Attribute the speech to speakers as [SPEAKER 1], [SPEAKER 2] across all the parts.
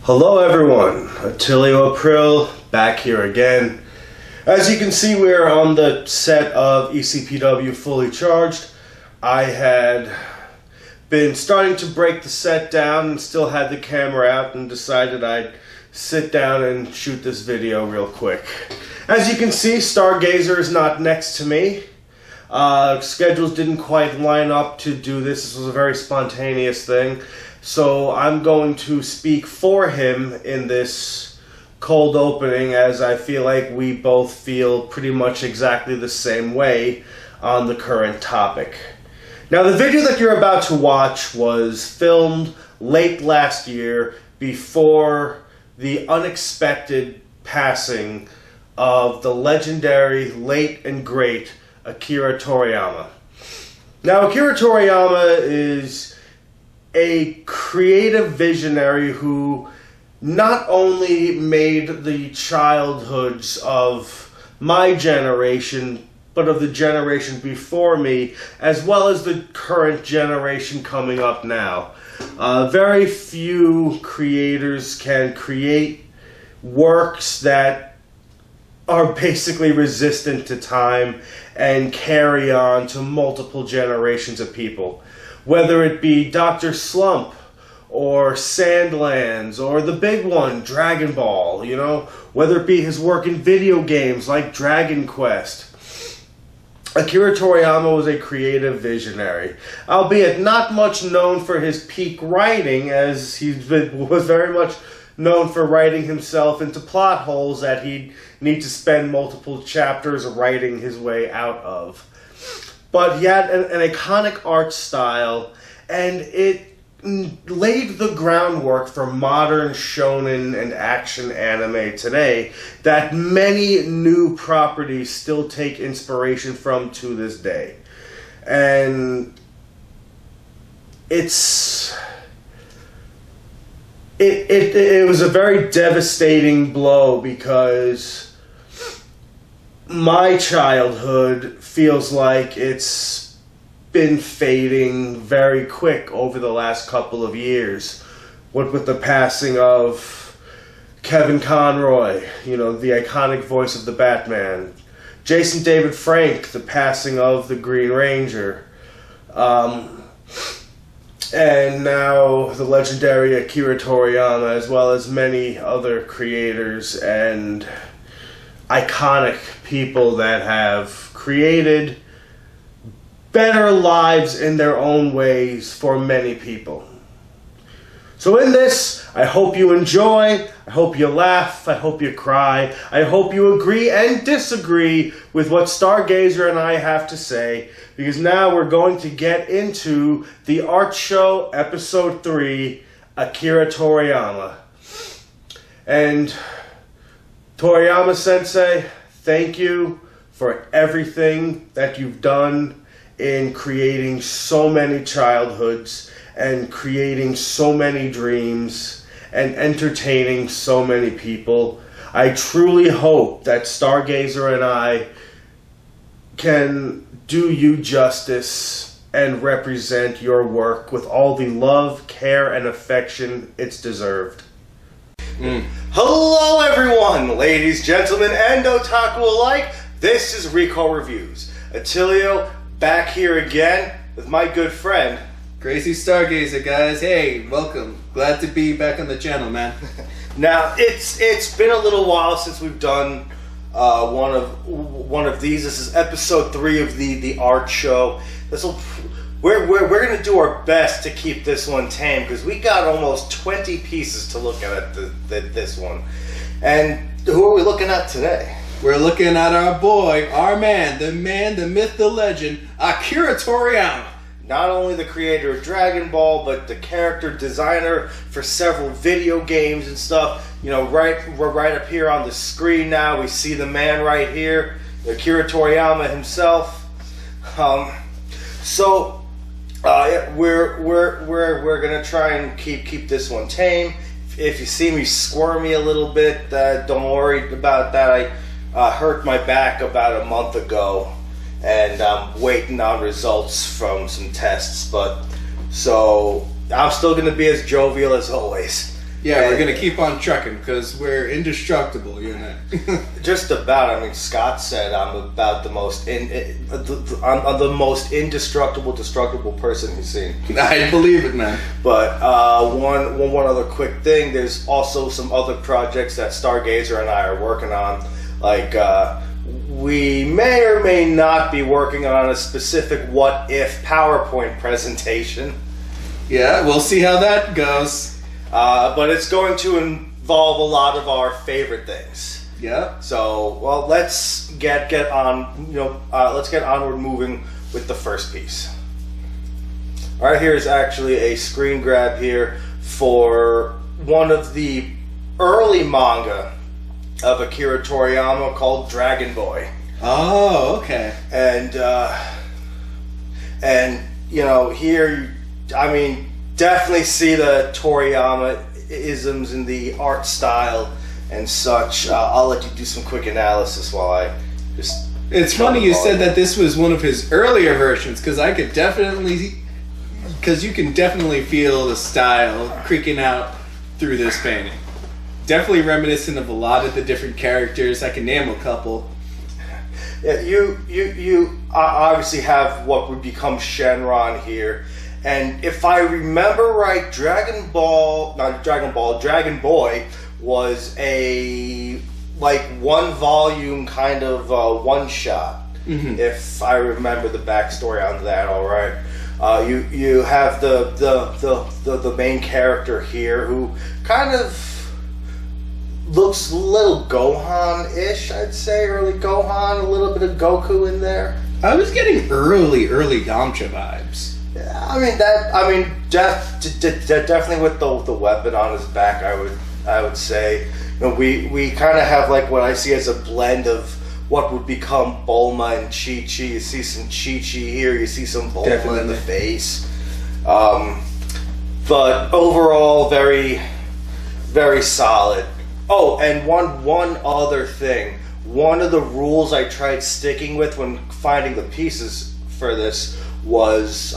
[SPEAKER 1] Hello everyone, Attilio April back here again. As you can see, we're on the set of ECPW Fully Charged. I had been starting to break the set down and still had the camera out and decided I'd sit down and shoot this video real quick. As you can see, Stargazer is not next to me. Schedules didn't quite line up to do this. This was a very spontaneous thing. So I'm going to speak for him in this cold opening, as I feel like we both feel pretty much exactly the same way on the current topic. Now, the video that you're about to watch was filmed late last year before the unexpected passing of the legendary, late and great Akira Toriyama. Now, Akira Toriyama is a creative visionary who not only made the childhoods of my generation, but of the generation before me, as well as the current generation coming up now. Very few creators can create works that are basically resistant to time and carry on to multiple generations of people. Whether it be Dr. Slump, or Sandlands, or the big one, Dragon Ball, whether it be his work in video games like Dragon Quest. Akira Toriyama was a creative visionary, albeit not much known for his peak writing, as he was very much known for writing himself into plot holes that he'd need to spend multiple chapters writing his way out of. But he had an iconic art style, and it laid the groundwork for modern shonen and action anime today that many new properties still take inspiration from to this day. And it was a very devastating blow, because my childhood feels like it's been fading very quick over the last couple of years. What with the passing of Kevin Conroy, the iconic voice of the Batman, Jason David Frank, the passing of the Green Ranger, and now the legendary Akira Toriyama, as well as many other creators and iconic people that have created better lives in their own ways for many people. So in this, I hope you enjoy, I hope you laugh, I hope you cry, I hope you agree and disagree with what Stargazer and I have to say, because now we're going to get into the art show episode 3, Akira Toriyama. And Toriyama Sensei, thank you for everything that you've done in creating so many childhoods and creating so many dreams and entertaining so many people. I truly hope that Stargazer and I can do you justice and represent your work with all the love, care, and affection it's deserved. Hello everyone, ladies, gentlemen, and otaku alike. This is Recall Reviews. Attilio back here again with my good friend
[SPEAKER 2] Crazy Stargazer, guys. Hey, welcome. Glad to be back on the channel, man.
[SPEAKER 1] Now, it's been a little while since we've done one of these. This is episode 3 of the art show. We're gonna do our best to keep this one tame, because we got almost 20 pieces to look at this one. And who are we looking at today?
[SPEAKER 2] We're looking at our boy, our man, the myth, the legend, Akira Toriyama.
[SPEAKER 1] Not only the creator of Dragon Ball, but the character designer for several video games and stuff. Right up here on the screen now, we see the man right here, Akira Toriyama himself. We're gonna try and keep this one tame. If you see me squirmy a little bit, don't worry about that. I hurt my back about a month ago, and I'm waiting on results from some tests. So I'm still going to be as jovial as always.
[SPEAKER 2] Yeah, we're gonna keep on trucking because we're indestructible, you know.
[SPEAKER 1] Just about. I mean, Scott said I'm about the most I'm the most indestructible, destructible person he's seen.
[SPEAKER 2] I believe it, man.
[SPEAKER 1] But one other quick thing. There's also some other projects that Stargazer and I are working on. Like we may or may not be working on a specific what if PowerPoint presentation.
[SPEAKER 2] Yeah, we'll see how that goes.
[SPEAKER 1] But it's going to involve a lot of our favorite things.
[SPEAKER 2] Yeah.
[SPEAKER 1] So, well, let's get on. Let's get onward, moving with the first piece. All right, here's actually a screen grab here for one of the early manga of Akira Toriyama called Dragon Boy.
[SPEAKER 2] Oh, okay.
[SPEAKER 1] And here, I mean, definitely see the Toriyama isms in the art style and such. I'll let you do some quick analysis while I just...
[SPEAKER 2] It's funny you said that this was one of his earlier versions, because you can definitely feel the style creaking out through this painting. Definitely reminiscent of a lot of the different characters. I can name a couple.
[SPEAKER 1] Yeah, you obviously have what would become Shenron here. And if I remember right, Dragon Boy was a one volume kind of one shot. Mm-hmm. If I remember the backstory on that, all right. You have the main character here who kind of looks a little Gohan-ish, I'd say, early Gohan, a little bit of Goku in there.
[SPEAKER 2] I was getting early Yamcha vibes.
[SPEAKER 1] Definitely with the weapon on his back, I would say. We kind of have like what I see as a blend of what would become Bulma and Chi-Chi. You see some Chi-Chi here, you see some Bulma in the face. But overall, very, very solid. Oh, and one other thing. One of the rules I tried sticking with when finding the pieces for this was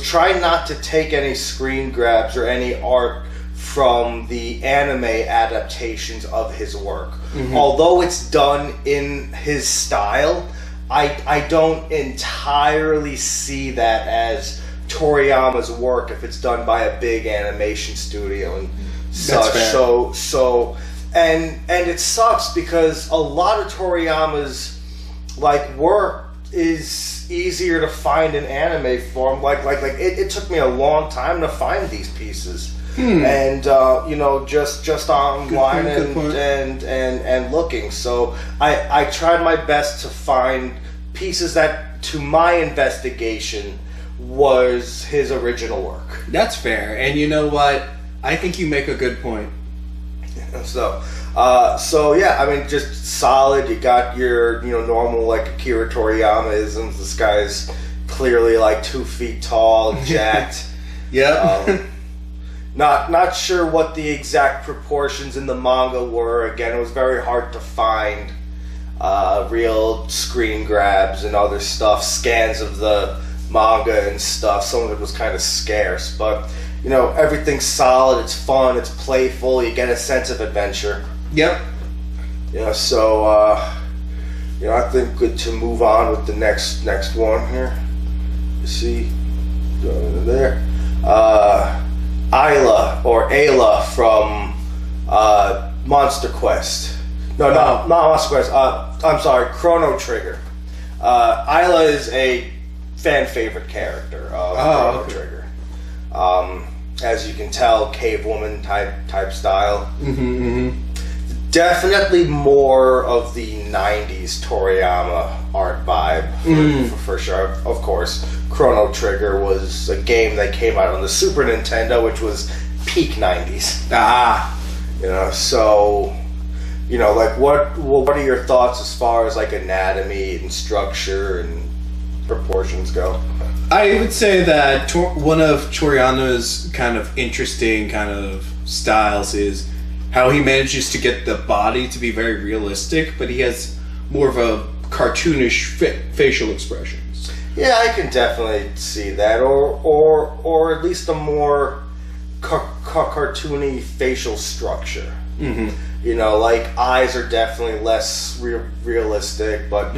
[SPEAKER 1] try not to take any screen grabs or any art from the anime adaptations of his work. Mm-hmm. Although it's done in his style, I don't entirely see that as Toriyama's work if it's done by a big animation studio and such. So and it sucks because a lot of Toriyama's work is easier to find in anime form. It took me a long time to find these pieces. And just online and looking. So I tried my best to find pieces that, to my investigation, was his original work.
[SPEAKER 2] That's fair. And you know what? I think you make a good point.
[SPEAKER 1] So yeah, I mean, just solid. You got your normal Akira Toriyama isms. This guy's clearly 2 feet tall, jacked.
[SPEAKER 2] Yeah.
[SPEAKER 1] Not sure what the exact proportions in the manga were. Again, it was very hard to find real screen grabs and other stuff, scans of the manga and stuff. Some of it was kind of scarce, but everything's solid. It's fun. It's playful. You get a sense of adventure.
[SPEAKER 2] Yep.
[SPEAKER 1] So I think good to move on with the next one here. You see, going into there. Ayla from Monster Quest. No, not Monster Quest. I'm sorry, Chrono Trigger. Ayla is a fan favorite character of Chrono Trigger. As you can tell, cave woman type style.
[SPEAKER 2] Mm-hmm.
[SPEAKER 1] Definitely more of the 90s Toriyama art vibe, for sure. Of course, Chrono Trigger was a game that came out on the Super Nintendo, which was peak 90s. What are your thoughts as far as anatomy and structure and proportions go?
[SPEAKER 2] I would say that one of Toriyama's kind of interesting kind of styles is how he manages to get the body to be very realistic, but he has more of a cartoonish facial expressions.
[SPEAKER 1] Yeah, I can definitely see that. Or least a more cartoony facial structure.
[SPEAKER 2] Mm-hmm.
[SPEAKER 1] You know, like eyes are definitely less realistic, but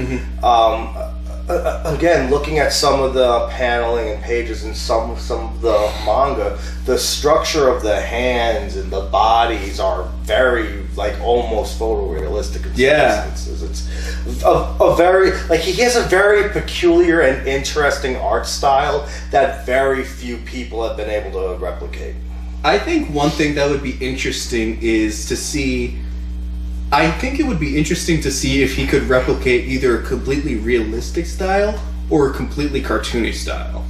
[SPEAKER 1] again, looking at some of the paneling and pages in some of the manga, the structure of the hands and the bodies are very, like, almost photorealistic.
[SPEAKER 2] Yeah,
[SPEAKER 1] it's a very, like, he has a very peculiar and interesting art style that very few people have been able to replicate.
[SPEAKER 2] I think one thing that would be interesting is to see. I think it would be interesting to see if he could replicate either a completely realistic style or a completely cartoony style.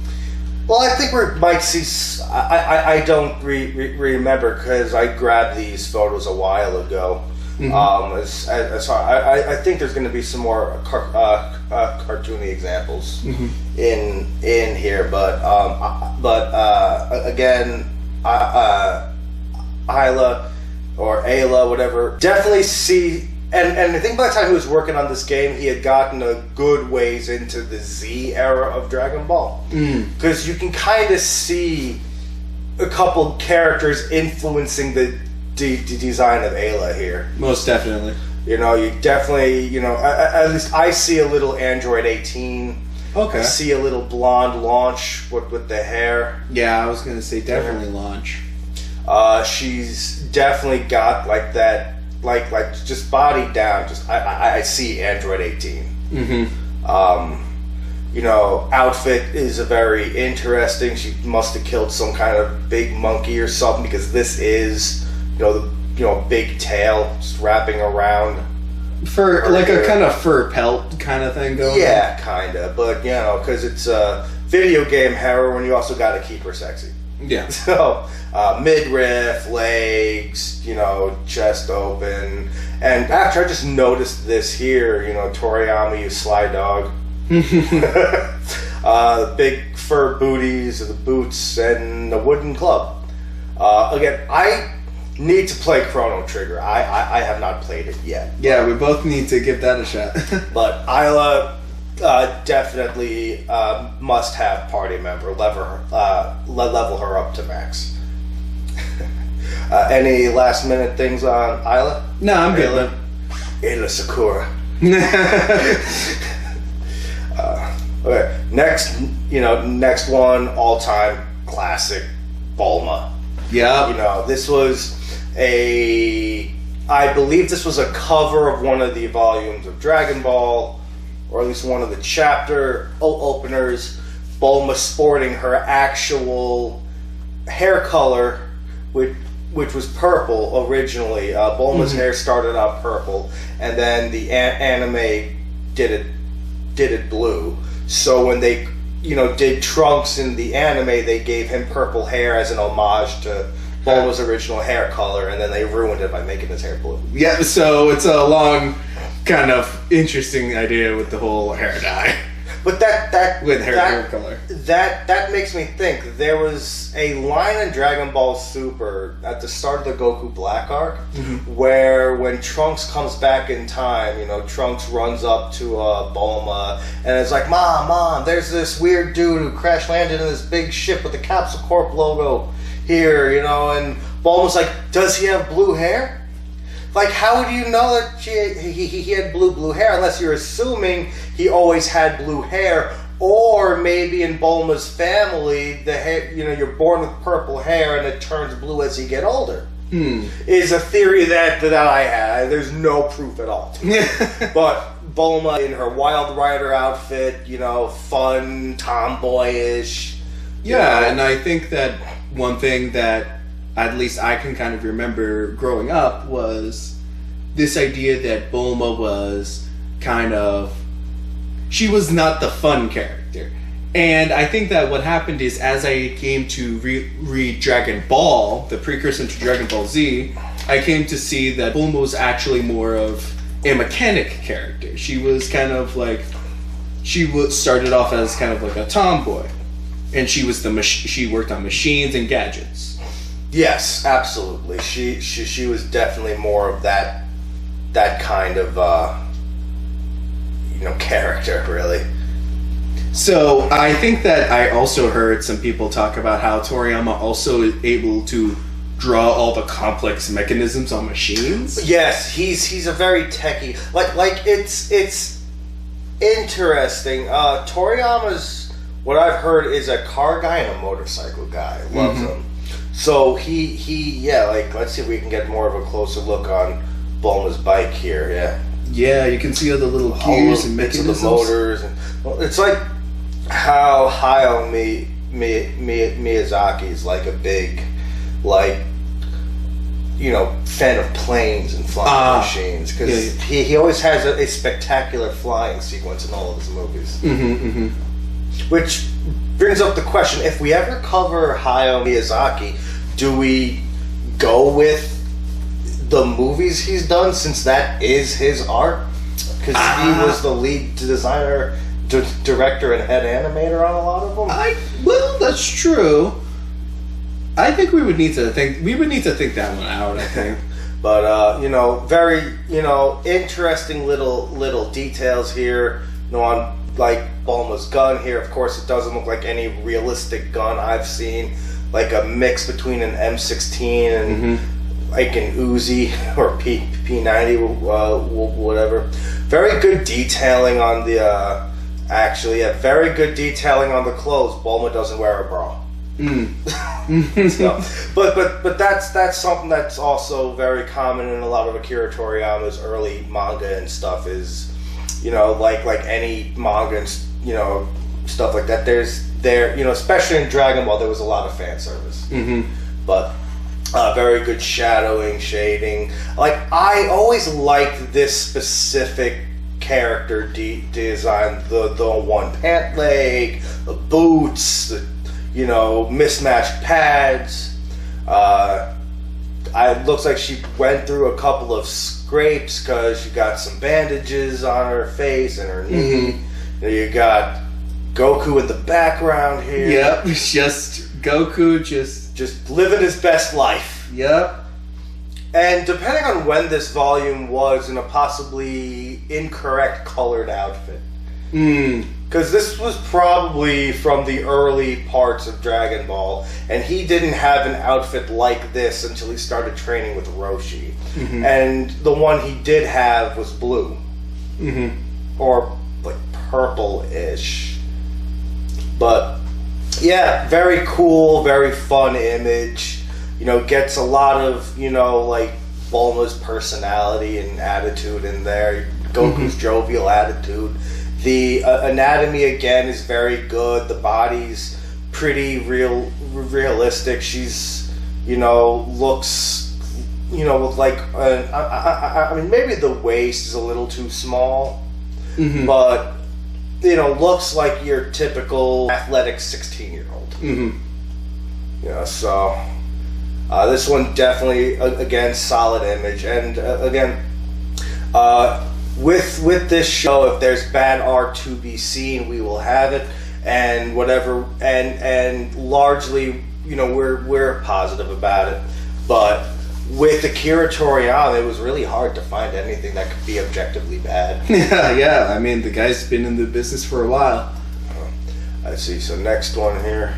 [SPEAKER 1] Well, I think we might see. I don't remember because I grabbed these photos a while ago.
[SPEAKER 2] Mm-hmm.
[SPEAKER 1] I think there's going to be some more cartoony examples
[SPEAKER 2] mm-hmm.
[SPEAKER 1] in here, but again, Isla or Ayla, whatever, definitely see. And I think by the time he was working on this game, he had gotten a good ways into the Z era of Dragon Ball. Because you can kind of see a couple characters influencing the design of Ayla here.
[SPEAKER 2] Most definitely.
[SPEAKER 1] You know, you definitely, you know, at least I see a little Android 18.
[SPEAKER 2] Okay.
[SPEAKER 1] I see a little blonde Launch with the hair.
[SPEAKER 2] Yeah, I was going to say definitely Launch.
[SPEAKER 1] She's definitely got like that, like just body down. Just I see Android 18.
[SPEAKER 2] Mm-hmm.
[SPEAKER 1] You know, outfit is a very interesting. She must have killed some kind of big monkey or something because this is, the big tail just wrapping around.
[SPEAKER 2] For like a kind of fur pelt kind of thing going on.
[SPEAKER 1] Yeah, kind of. But, because it's a video game heroine, you also got to keep her sexy.
[SPEAKER 2] Yeah.
[SPEAKER 1] So, midriff, legs, chest open. And after I just noticed this here, Toriyama, you sly dog. The big fur booties, the boots, and the wooden club. Again, I need to play Chrono Trigger. I have not played it yet.
[SPEAKER 2] Yeah, we both need to give that a shot.
[SPEAKER 1] But Isla definitely must have party member. Level her up to max. Any last minute things on Isla?
[SPEAKER 2] No, I'm good.
[SPEAKER 1] Ayla Sakura. Okay, next one, all time classic, Bulma.
[SPEAKER 2] Yeah.
[SPEAKER 1] This was I believe this was a cover of one of the volumes of Dragon Ball, or at least one of the chapter openers. Bulma sporting her actual hair color, which was purple originally. Bulma's hair started out purple, and then the anime did it blue. So when they did Trunks in the anime, they gave him purple hair as an homage to Bulma's original hair color, and then they ruined it by making his hair blue.
[SPEAKER 2] Yeah, so it's a long, kind of interesting idea with the whole hair dye.
[SPEAKER 1] But that
[SPEAKER 2] with hair color.
[SPEAKER 1] That makes me think there was a line in Dragon Ball Super at the start of the Goku Black arc where when Trunks comes back in time, Trunks runs up to Bulma and is like, Mom, there's this weird dude who crash landed in this big ship with the Capsule Corp logo here, and Bulma's like, does he have blue hair? Like, how would you know that he had blue hair unless you're assuming he always had blue hair? Or maybe in Bulma's family, the hair, you're born with purple hair and it turns blue as you get older. Is a theory that I had. There's no proof at all. But Bulma in her Wild Rider outfit, fun, tomboyish.
[SPEAKER 2] Yeah, and I think that one thing that at least I can kind of remember growing up was this idea that Bulma was she was not the fun character. And I think that what happened is as I came to read Dragon Ball, the precursor to Dragon Ball Z, I came to see that Bulma was actually more of a mechanic character. She was started off as kind of like a tomboy. And she was she worked on machines and gadgets.
[SPEAKER 1] Yes, absolutely. She was definitely more of that kind of character, really.
[SPEAKER 2] So I think that I also heard some people talk about how Toriyama also is able to draw all the complex mechanisms on machines.
[SPEAKER 3] Yes, he's a very techie. Like it's interesting. Toriyama's, what I've heard, is a car guy and a motorcycle guy. Loves them. So he like, let's see if we can get more of a closer look on Bulma's bike here.
[SPEAKER 2] Yeah, you can see all the little gears and
[SPEAKER 3] bits of
[SPEAKER 2] mechanisms.
[SPEAKER 3] the motors, and it's like how Hayao Miyazaki is like a big, like, fan of planes and flying machines, because he always has a spectacular flying sequence in all of his movies. Which brings up the question: if we ever cover Hayao Miyazaki, do we go with the movies he's done, since that is his art? Because he was the lead designer, director, and head animator on a lot of them.
[SPEAKER 2] Well, that's true. I think we would need to think that one out. I think,
[SPEAKER 3] but very interesting little details here. On like Bulma's gun here. Of course, it doesn't look like any realistic gun I've seen. Like a mix between an M16 and like an Uzi or P90, whatever. Very good detailing on the. Very good detailing on the clothes. Bulma doesn't wear a bra. So, but that's something that's also very common in a lot of Akira Toriyama's early manga and stuff. Is like any manga and stuff like that. Especially in Dragon Ball, there was a lot of fan service. But very good shadowing, shading. Like, I always liked this specific character design. The one pant leg, the boots, the mismatched pads. It looks like she went through a couple of scrapes because she got some bandages on her face and her knee. You got Goku in the background here.
[SPEAKER 2] Yep, just Goku just
[SPEAKER 3] living his best life.
[SPEAKER 2] Yep.
[SPEAKER 3] And depending on when this volume was, in a possibly incorrect colored outfit. Because this was probably from the early parts of Dragon Ball, and he didn't have an outfit like this until he started training with Roshi. And the one he did have was blue. Or like purple-ish. But yeah, very cool, very fun image. Gets a lot of, like Bulma's personality and attitude in there. Goku's jovial attitude. The anatomy, again, is very good. The body's pretty realistic. She's, looks, with like, I mean, maybe the waist is a little too small, but, looks like your typical athletic 16-year-old. So this one definitely, again, solid image. And again, with this show, if there's bad art to be seen, we will have it, and whatever, and largely, we're positive about it. But with Akira Toriyama, it was really hard to find anything that could be objectively bad.
[SPEAKER 2] Yeah. I mean, the guy's been in the business for a while.
[SPEAKER 3] I see. So next one here,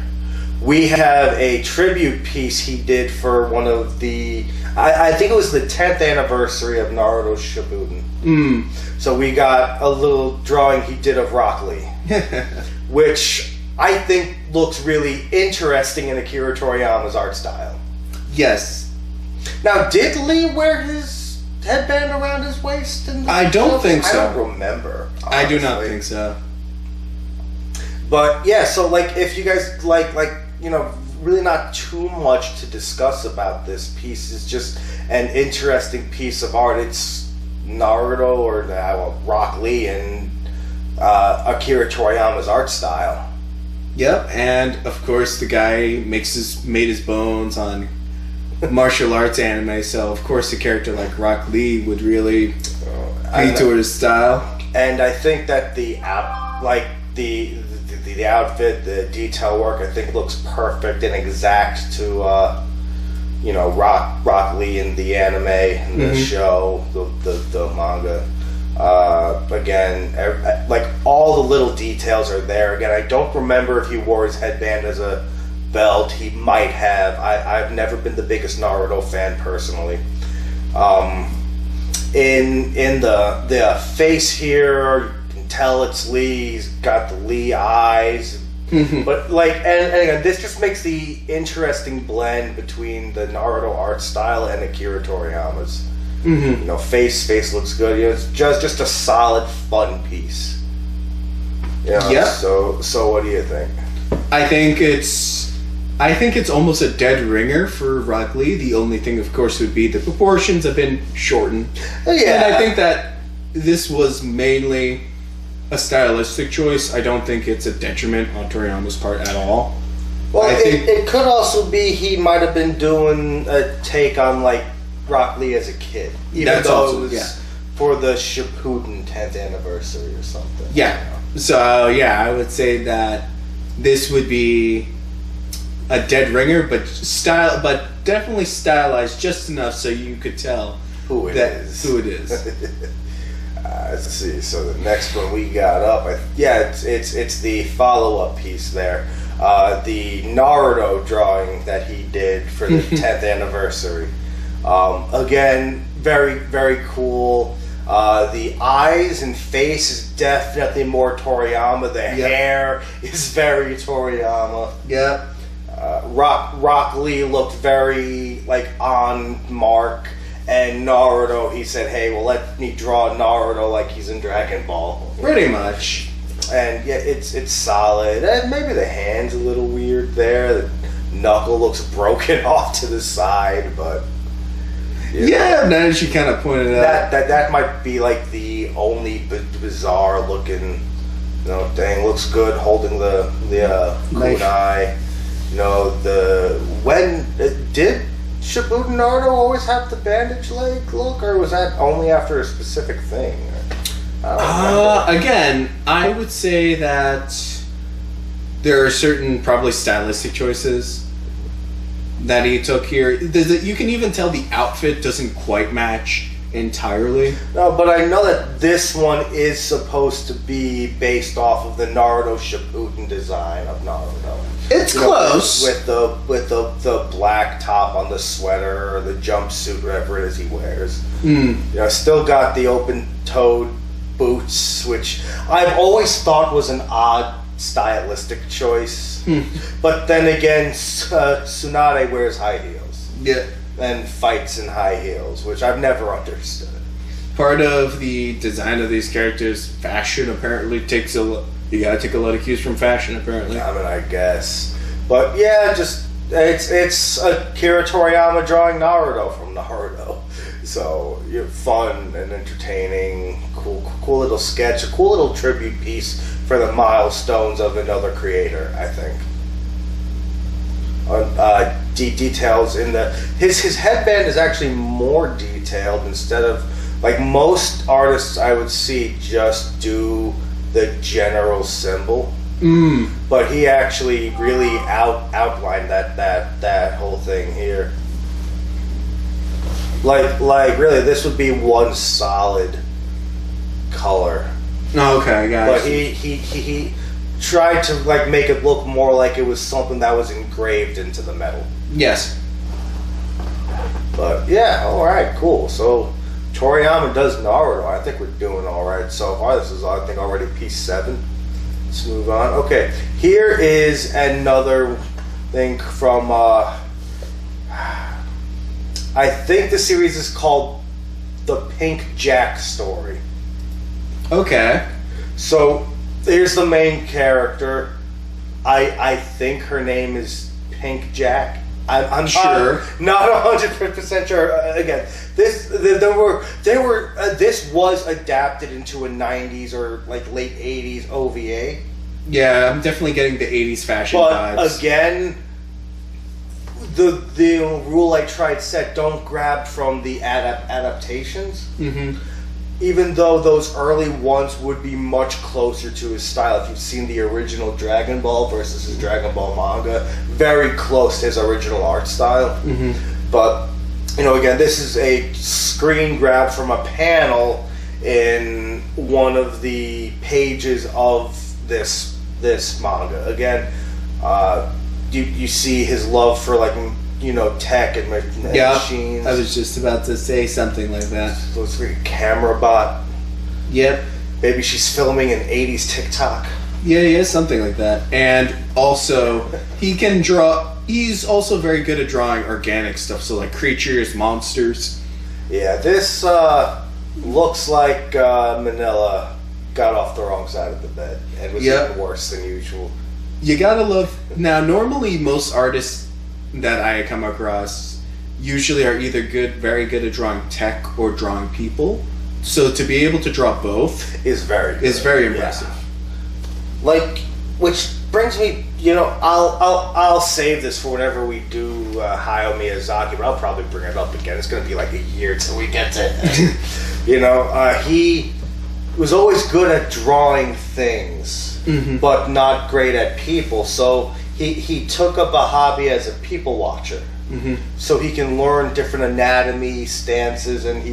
[SPEAKER 3] we have a tribute piece he did for one of the, I think it was the 10th anniversary of Naruto Shippuden. So we got a little drawing he did of Rock Lee, which I think looks really interesting in Akira Toriyama's art style.
[SPEAKER 2] Yes.
[SPEAKER 3] Now, did Lee wear his headband around his waist?
[SPEAKER 2] I don't think so.
[SPEAKER 3] I don't remember. Honestly.
[SPEAKER 2] I do not think so.
[SPEAKER 3] But yeah, so like, if you guys really not too much to discuss about this piece. It's just an interesting piece of art. It's Naruto or Rock Lee and Akira Toriyama's art style.
[SPEAKER 2] Yep, and of course the guy made his bones on martial arts anime, so of course a character like Rock Lee would really be toward his style.
[SPEAKER 3] And I think that the outfit, the detail work, I think looks perfect and exact to Rock Lee in the anime and the show, the manga. Again, like all the little details are there. Again, I don't remember if he wore his headband as a belt. He might have. I've never been the biggest Naruto fan personally. In the face here, you can tell it's Lee. He's got the Lee eyes. But like, and again, this just makes the interesting blend between the Naruto art style and Akira Toriyama's. You know, face looks good. You know, it's just a solid, fun piece. You know,
[SPEAKER 2] yeah.
[SPEAKER 3] So what do you think?
[SPEAKER 2] I think it's almost a dead ringer for Rock Lee. The only thing, of course, would be the proportions have been shortened.
[SPEAKER 3] Yeah.
[SPEAKER 2] And I think that this was mainly a stylistic choice. I don't think it's a detriment on Toriyama's part at all.
[SPEAKER 3] Well, it could also be he might have been doing a take on like Rock Lee as a kid, even though it was for the Shippuden 10th anniversary or something.
[SPEAKER 2] Yeah.
[SPEAKER 3] You know?
[SPEAKER 2] So yeah, I would say that this would be a dead ringer, but definitely stylized just enough so you could tell
[SPEAKER 3] who it is. Let's see. So the next one we got up, it's the follow-up piece there. The Naruto drawing that he did for the 10th anniversary. Again, very, very cool. The eyes and face is definitely more Toriyama. The hair is very Toriyama.
[SPEAKER 2] Yep.
[SPEAKER 3] Rock Lee looked very like on mark, and Naruto, he said, "Hey, well, let me draw Naruto like he's in Dragon Ball."
[SPEAKER 2] Pretty much.
[SPEAKER 3] And yeah, it's solid. And maybe the hand's a little weird there. The knuckle looks broken off to the side, but
[SPEAKER 2] yeah, now that you kind of pointed it out,
[SPEAKER 3] that might be like the only bizarre looking, thing. Looks good holding the kunai. Did Shippuden Naruto always have the bandage leg look, or was that only after a specific thing?
[SPEAKER 2] Again, I would say that there are certain probably stylistic choices that he took here. You can even tell the outfit doesn't quite match entirely.
[SPEAKER 3] No, but I know that this one is supposed to be based off of the Naruto Shippuden design of Naruto.
[SPEAKER 2] It's close
[SPEAKER 3] with the black top on the sweater or the jumpsuit, whatever it is he wears. Still got the open-toed boots, which I've always thought was an odd stylistic choice. But then again, Tsunade wears high heels.
[SPEAKER 2] Yeah.
[SPEAKER 3] And fights in high heels, which I've never understood.
[SPEAKER 2] Part of the design of these characters, fashion apparently takes you gotta take a lot of cues from fashion, apparently.
[SPEAKER 3] I mean, I guess. But yeah, it's Akira Toriyama drawing Naruto from Naruto. So, fun and entertaining, cool little sketch, a cool little tribute piece for the milestones of another creator, I think. Details in his headband is actually more detailed. Instead of like most artists I would see just do the general symbol, but he actually really outlined that whole thing here. Like really, this would be one solid color.
[SPEAKER 2] Okay, guys.
[SPEAKER 3] But he tried to like make it look more like it was something that was engraved into the metal.
[SPEAKER 2] Yes.
[SPEAKER 3] But yeah, alright, cool. So Toriyama does Naruto. I think we're doing alright so far. This is, I think, already piece 7. Let's move on. Okay, here is another thing from I think the series is called The Pink Jack Story.
[SPEAKER 2] Okay.
[SPEAKER 3] So here's the main character. I think her name is Pink Jack. I'm
[SPEAKER 2] sure.
[SPEAKER 3] Not 100% sure. Again, this was adapted into a 90s or like late 80s OVA.
[SPEAKER 2] Yeah, I'm definitely getting the 80s fashion vibes.
[SPEAKER 3] But again, the rule I tried set, don't grab from the adaptations. Even though those early ones would be much closer to his style. If you've seen the original Dragon Ball versus his Dragon Ball manga, very close to his original art style. But, again, this is a screen grab from a panel in one of the pages of this manga. Again, you see his love for like tech and machines.
[SPEAKER 2] I was just about to say something like that.
[SPEAKER 3] Looks like a camera bot.
[SPEAKER 2] Yep.
[SPEAKER 3] Maybe she's filming an 80s TikTok.
[SPEAKER 2] Yeah, something like that. And also, he can draw. He's also very good at drawing organic stuff, so like creatures, monsters.
[SPEAKER 3] Yeah, this looks like Manila got off the wrong side of the bed and was even worse than usual.
[SPEAKER 2] You gotta love. Now, normally most artists that I come across usually are either very good at drawing tech or drawing people. So to be able to draw both
[SPEAKER 3] is very
[SPEAKER 2] impressive.
[SPEAKER 3] Yeah. Like, which brings me, I'll save this for whenever we do Hayao Miyazaki, but I'll probably bring it up again. It's going to be like a year till we get to it. He was always good at drawing things, but not great at people. So he took up a hobby as a people watcher, so he can learn different anatomy stances, and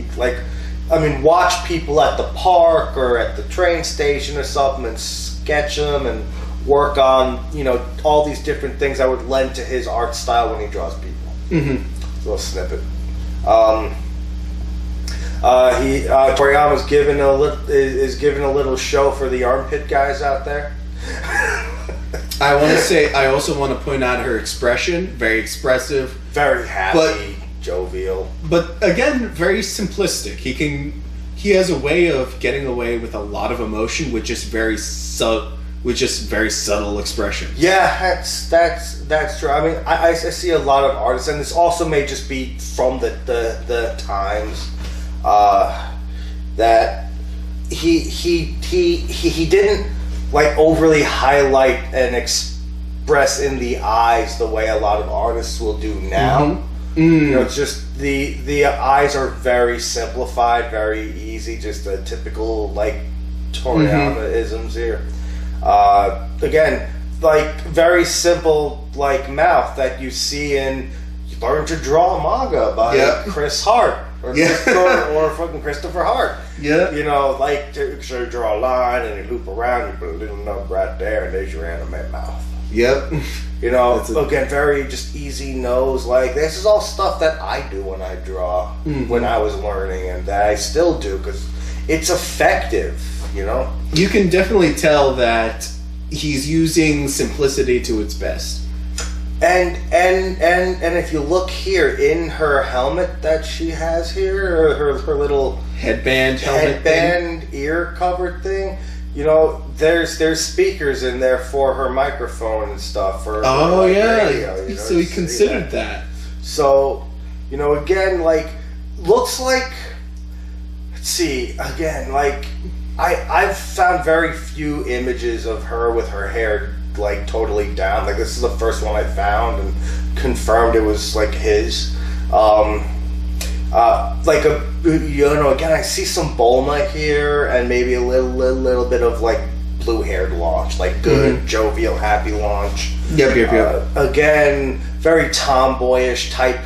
[SPEAKER 3] watch people at the park or at the train station or something and sketch them and work on, all these different things that would lend to his art style when he draws people. A little snippet. Toriyama's is giving a little show for the armpit guys out there.
[SPEAKER 2] I want to say, I also want to point out her expression, very expressive.
[SPEAKER 3] Very happy, jovial.
[SPEAKER 2] But again, very simplistic. He has a way of getting away with a lot of emotion with just very subtle expression. Yeah, that's true. I mean, I see a lot of artists, and this also may just be from the times that he didn't like overly highlight and express in the eyes the way a lot of artists will do now. It's just the eyes are very simplified, very easy, just a typical like Toriyama isms here. Again, like very simple like mouth that you see in Learn to Draw Manga by Chris Hart or fucking Christopher Hart. Yeah, like to draw a line and you loop around, you put a little nub right there, and there's your anime mouth. Yep. Again, very just easy nose. Like, this is all stuff that I do when I draw, when I was learning, and that I still do, because it's effective, You can definitely tell that he's using simplicity to its best. And if you look here, in her helmet that she has here, or her little headband ear covered thing, there's speakers in there for her microphone and stuff. For radio, so he considered that. So, again, like, looks like, let's see, again, like, I've found very few images of her with her hair, like, totally down. Like, this is the first one I found and confirmed it was, like, his. Again, I see some Bulma here and maybe a little bit of like blue-haired launch, like good, jovial, happy launch. Yep. Again, very tomboyish type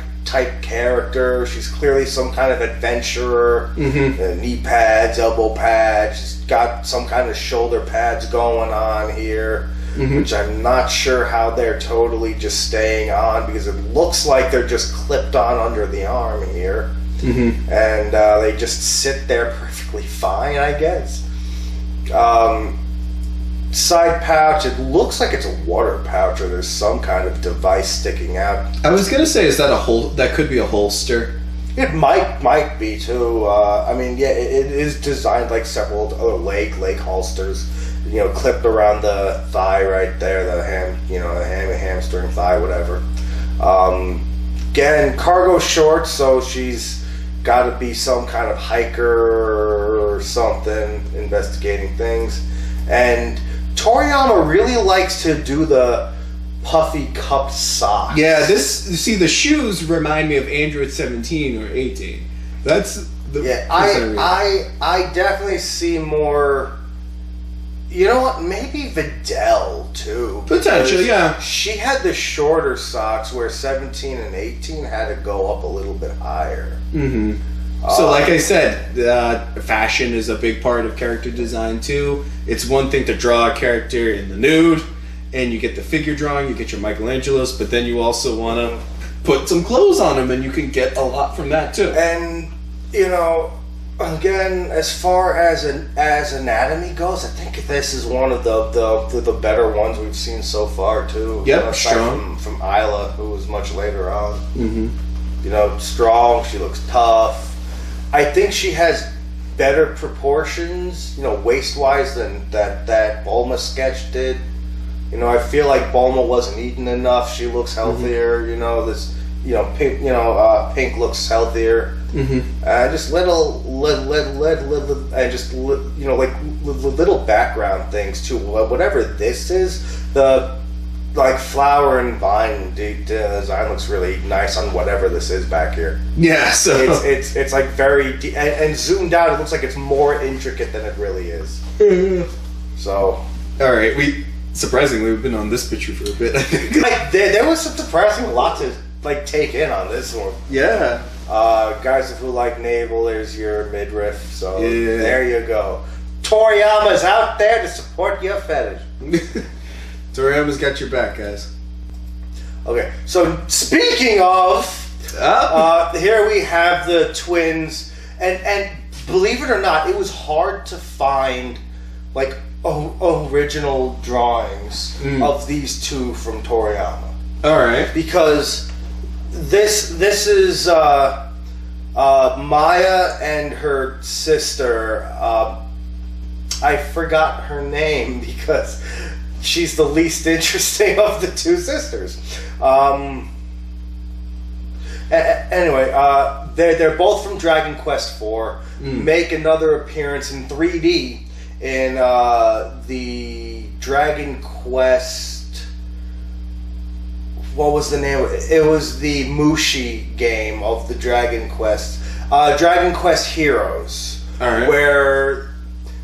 [SPEAKER 2] character. She's clearly some kind of adventurer. Knee pads, elbow pads. She's got some kind of shoulder pads going on here, which I'm not sure how they're totally just staying on, because it looks like they're just clipped on under the arm here. And they just sit there perfectly fine, I guess. Side pouch, it looks like it's a water pouch, or there's some kind of device sticking out. I was gonna say, is that that could be a holster? It might be too. It is designed like several other leg holsters, clipped around the thigh right there, the hamstring thigh, whatever. Again, cargo shorts, so she's got to be some kind of hiker or something, investigating things. And Toriyama really likes to do the puffy cupped socks. Yeah, the shoes remind me of Android 17 or 18. That's the I definitely see more. You know what? Maybe Videl too. Potentially, yeah. She had the shorter socks where 17 and 18 had to go up a little bit higher. So, like I said, fashion is a big part of character design too. It's one thing to draw a character in the nude, and you get the figure drawing, you get your Michelangelos, but then you also want to put some clothes on them, and you can get a lot from that too.
[SPEAKER 3] And you know, again, as far as anatomy goes, I think this is one of the better ones we've seen so far too.
[SPEAKER 2] Yep,
[SPEAKER 3] aside
[SPEAKER 2] strong
[SPEAKER 3] from Isla, who was much later on.
[SPEAKER 2] Mm-hmm.
[SPEAKER 3] You know, strong. She looks tough. I think she has better proportions, you know, waist-wise than that Bulma sketch did. You know, I feel like Bulma wasn't eating enough. She looks healthier. Mm-hmm. You know, Pink. You know, Pink looks healthier. Mm-hmm. Just little, and just you know, like little background things too. Whatever this is, the like flower and vine design looks really nice on whatever this is back here.
[SPEAKER 2] Yeah, so
[SPEAKER 3] it's like very and zoomed out, it looks like it's more intricate than it really is. So,
[SPEAKER 2] all right, surprisingly we've been on this picture for a bit. I think.
[SPEAKER 3] Like there was some surprising lot to like take in on this one.
[SPEAKER 2] Yeah.
[SPEAKER 3] Guys who like navel, there's your midriff. So there you go. Toriyama's out there to support your fetish.
[SPEAKER 2] Toriyama's got your back, guys.
[SPEAKER 3] Okay, so speaking of, here we have the twins, and believe it or not, it was hard to find like original drawings of these two from Toriyama.
[SPEAKER 2] All right,
[SPEAKER 3] because this is Maya and her sister. I forgot her name because she's the least interesting of the two sisters. Anyway, they're both from Dragon Quest IV. Make another appearance in 3D in the Dragon Quest. What was the name? It was the Mushi game of the Dragon Quest. Dragon Quest Heroes.
[SPEAKER 2] All right.
[SPEAKER 3] Where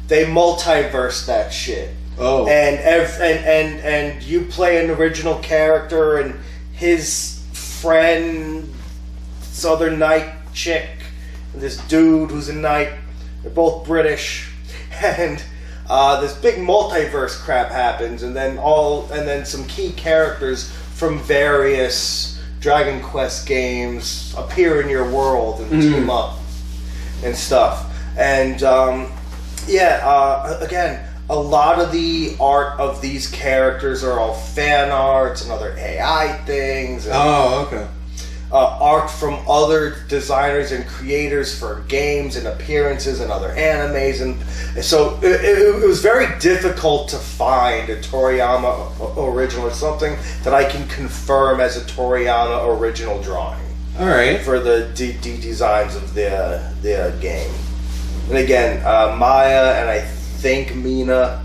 [SPEAKER 3] they multiverse that shit.
[SPEAKER 2] Oh.
[SPEAKER 3] And you play an original character and his friend, Southern Knight chick, and this dude who's a knight. They're both British, and this big multiverse crap happens, and then some key characters from various Dragon Quest games appear in your world and team up and stuff. And again, a lot of the art of these characters are all fan arts and other AI things. And,
[SPEAKER 2] okay.
[SPEAKER 3] Art from other designers and creators for games and appearances and other animes. And so it was very difficult to find a Toriyama original or something that I can confirm as a Toriyama original drawing.
[SPEAKER 2] All right.
[SPEAKER 3] For the designs of the game. And again, Maya and I think Mina.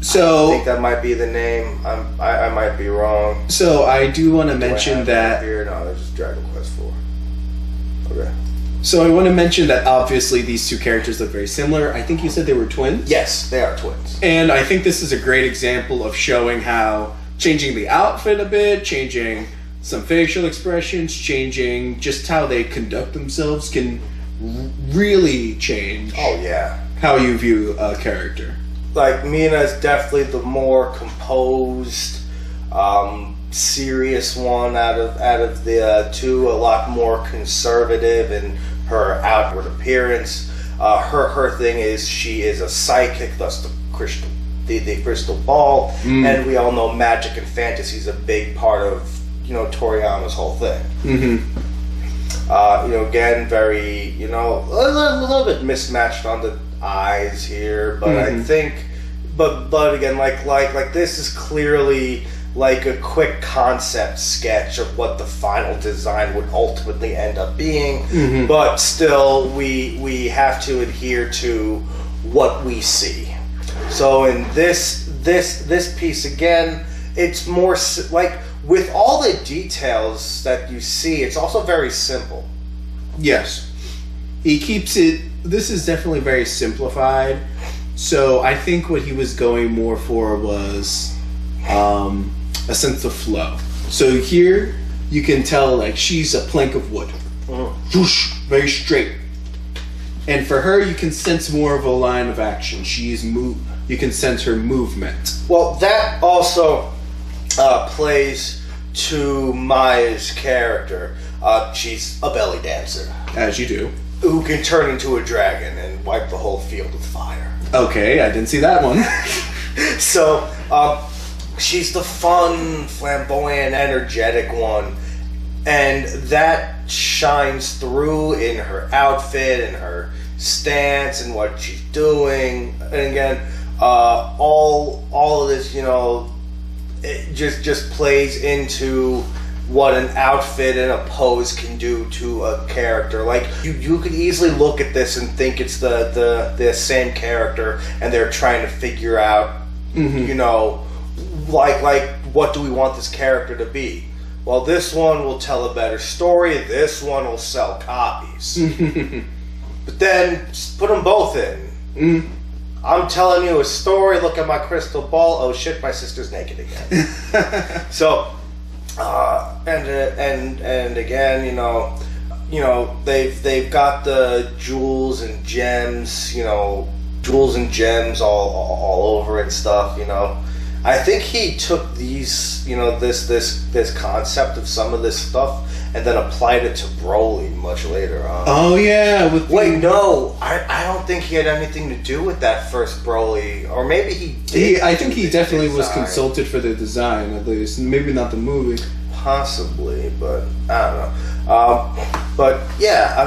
[SPEAKER 2] So
[SPEAKER 3] I think that might be the name. I might be wrong.
[SPEAKER 2] So I do want to mention that.
[SPEAKER 3] Here? No, that's just Dragon Quest IV. Okay.
[SPEAKER 2] So I want to mention that obviously these two characters look very similar. I think you said they were twins.
[SPEAKER 3] Yes, they are twins.
[SPEAKER 2] And I think this is a great example of showing how changing the outfit a bit, changing some facial expressions, changing just how they conduct themselves can really change.
[SPEAKER 3] Oh yeah.
[SPEAKER 2] How you view a character.
[SPEAKER 3] Like Mina is definitely the more composed, serious one out of the two. A lot more conservative in her outward appearance. Her thing is she is a psychic, thus the crystal ball, and we all know magic and fantasy is a big part of Toriyama's whole thing. Again, very a little bit mismatched on the eyes here, but I think, but again, like this is clearly like a quick concept sketch of what the final design would ultimately end up being, but still we have to adhere to what we see. So in this piece again, it's more like with all the details that you see, it's also very simple.
[SPEAKER 2] Yes, he keeps it. This is definitely very simplified. So I think what he was going more for was a sense of flow. So here you can tell like she's a plank of wood. whoosh, very straight. And for her, you can sense more of a line of action. You can sense her movement.
[SPEAKER 3] Well, that also plays to Maya's character. She's a belly dancer.
[SPEAKER 2] As you do.
[SPEAKER 3] Who can turn into a dragon and wipe the whole field with fire.
[SPEAKER 2] Okay, I didn't see that one.
[SPEAKER 3] So, she's the fun, flamboyant, energetic one. And that shines through in her outfit and her stance and what she's doing. And again, all of this, it just plays into what an outfit and a pose can do to a character. Like you could easily look at this and think it's the same character, and they're trying to figure out, like what do we want this character to be? Well, this one will tell a better story. This one will sell copies. But then put them both in. I'm telling you a story. Look at my crystal ball. Oh shit, my sister's naked again. So, and again, they've got the jewels and gems, all over and stuff. I think he took these, this concept of some of this stuff and then applied it to Broly much later on.
[SPEAKER 2] Oh yeah.
[SPEAKER 3] No, I don't think he had anything to do with that first Broly, or maybe he did.
[SPEAKER 2] I think he definitely was consulted for the design, at least. Maybe not the movie.
[SPEAKER 3] Possibly, but I don't know. But yeah, I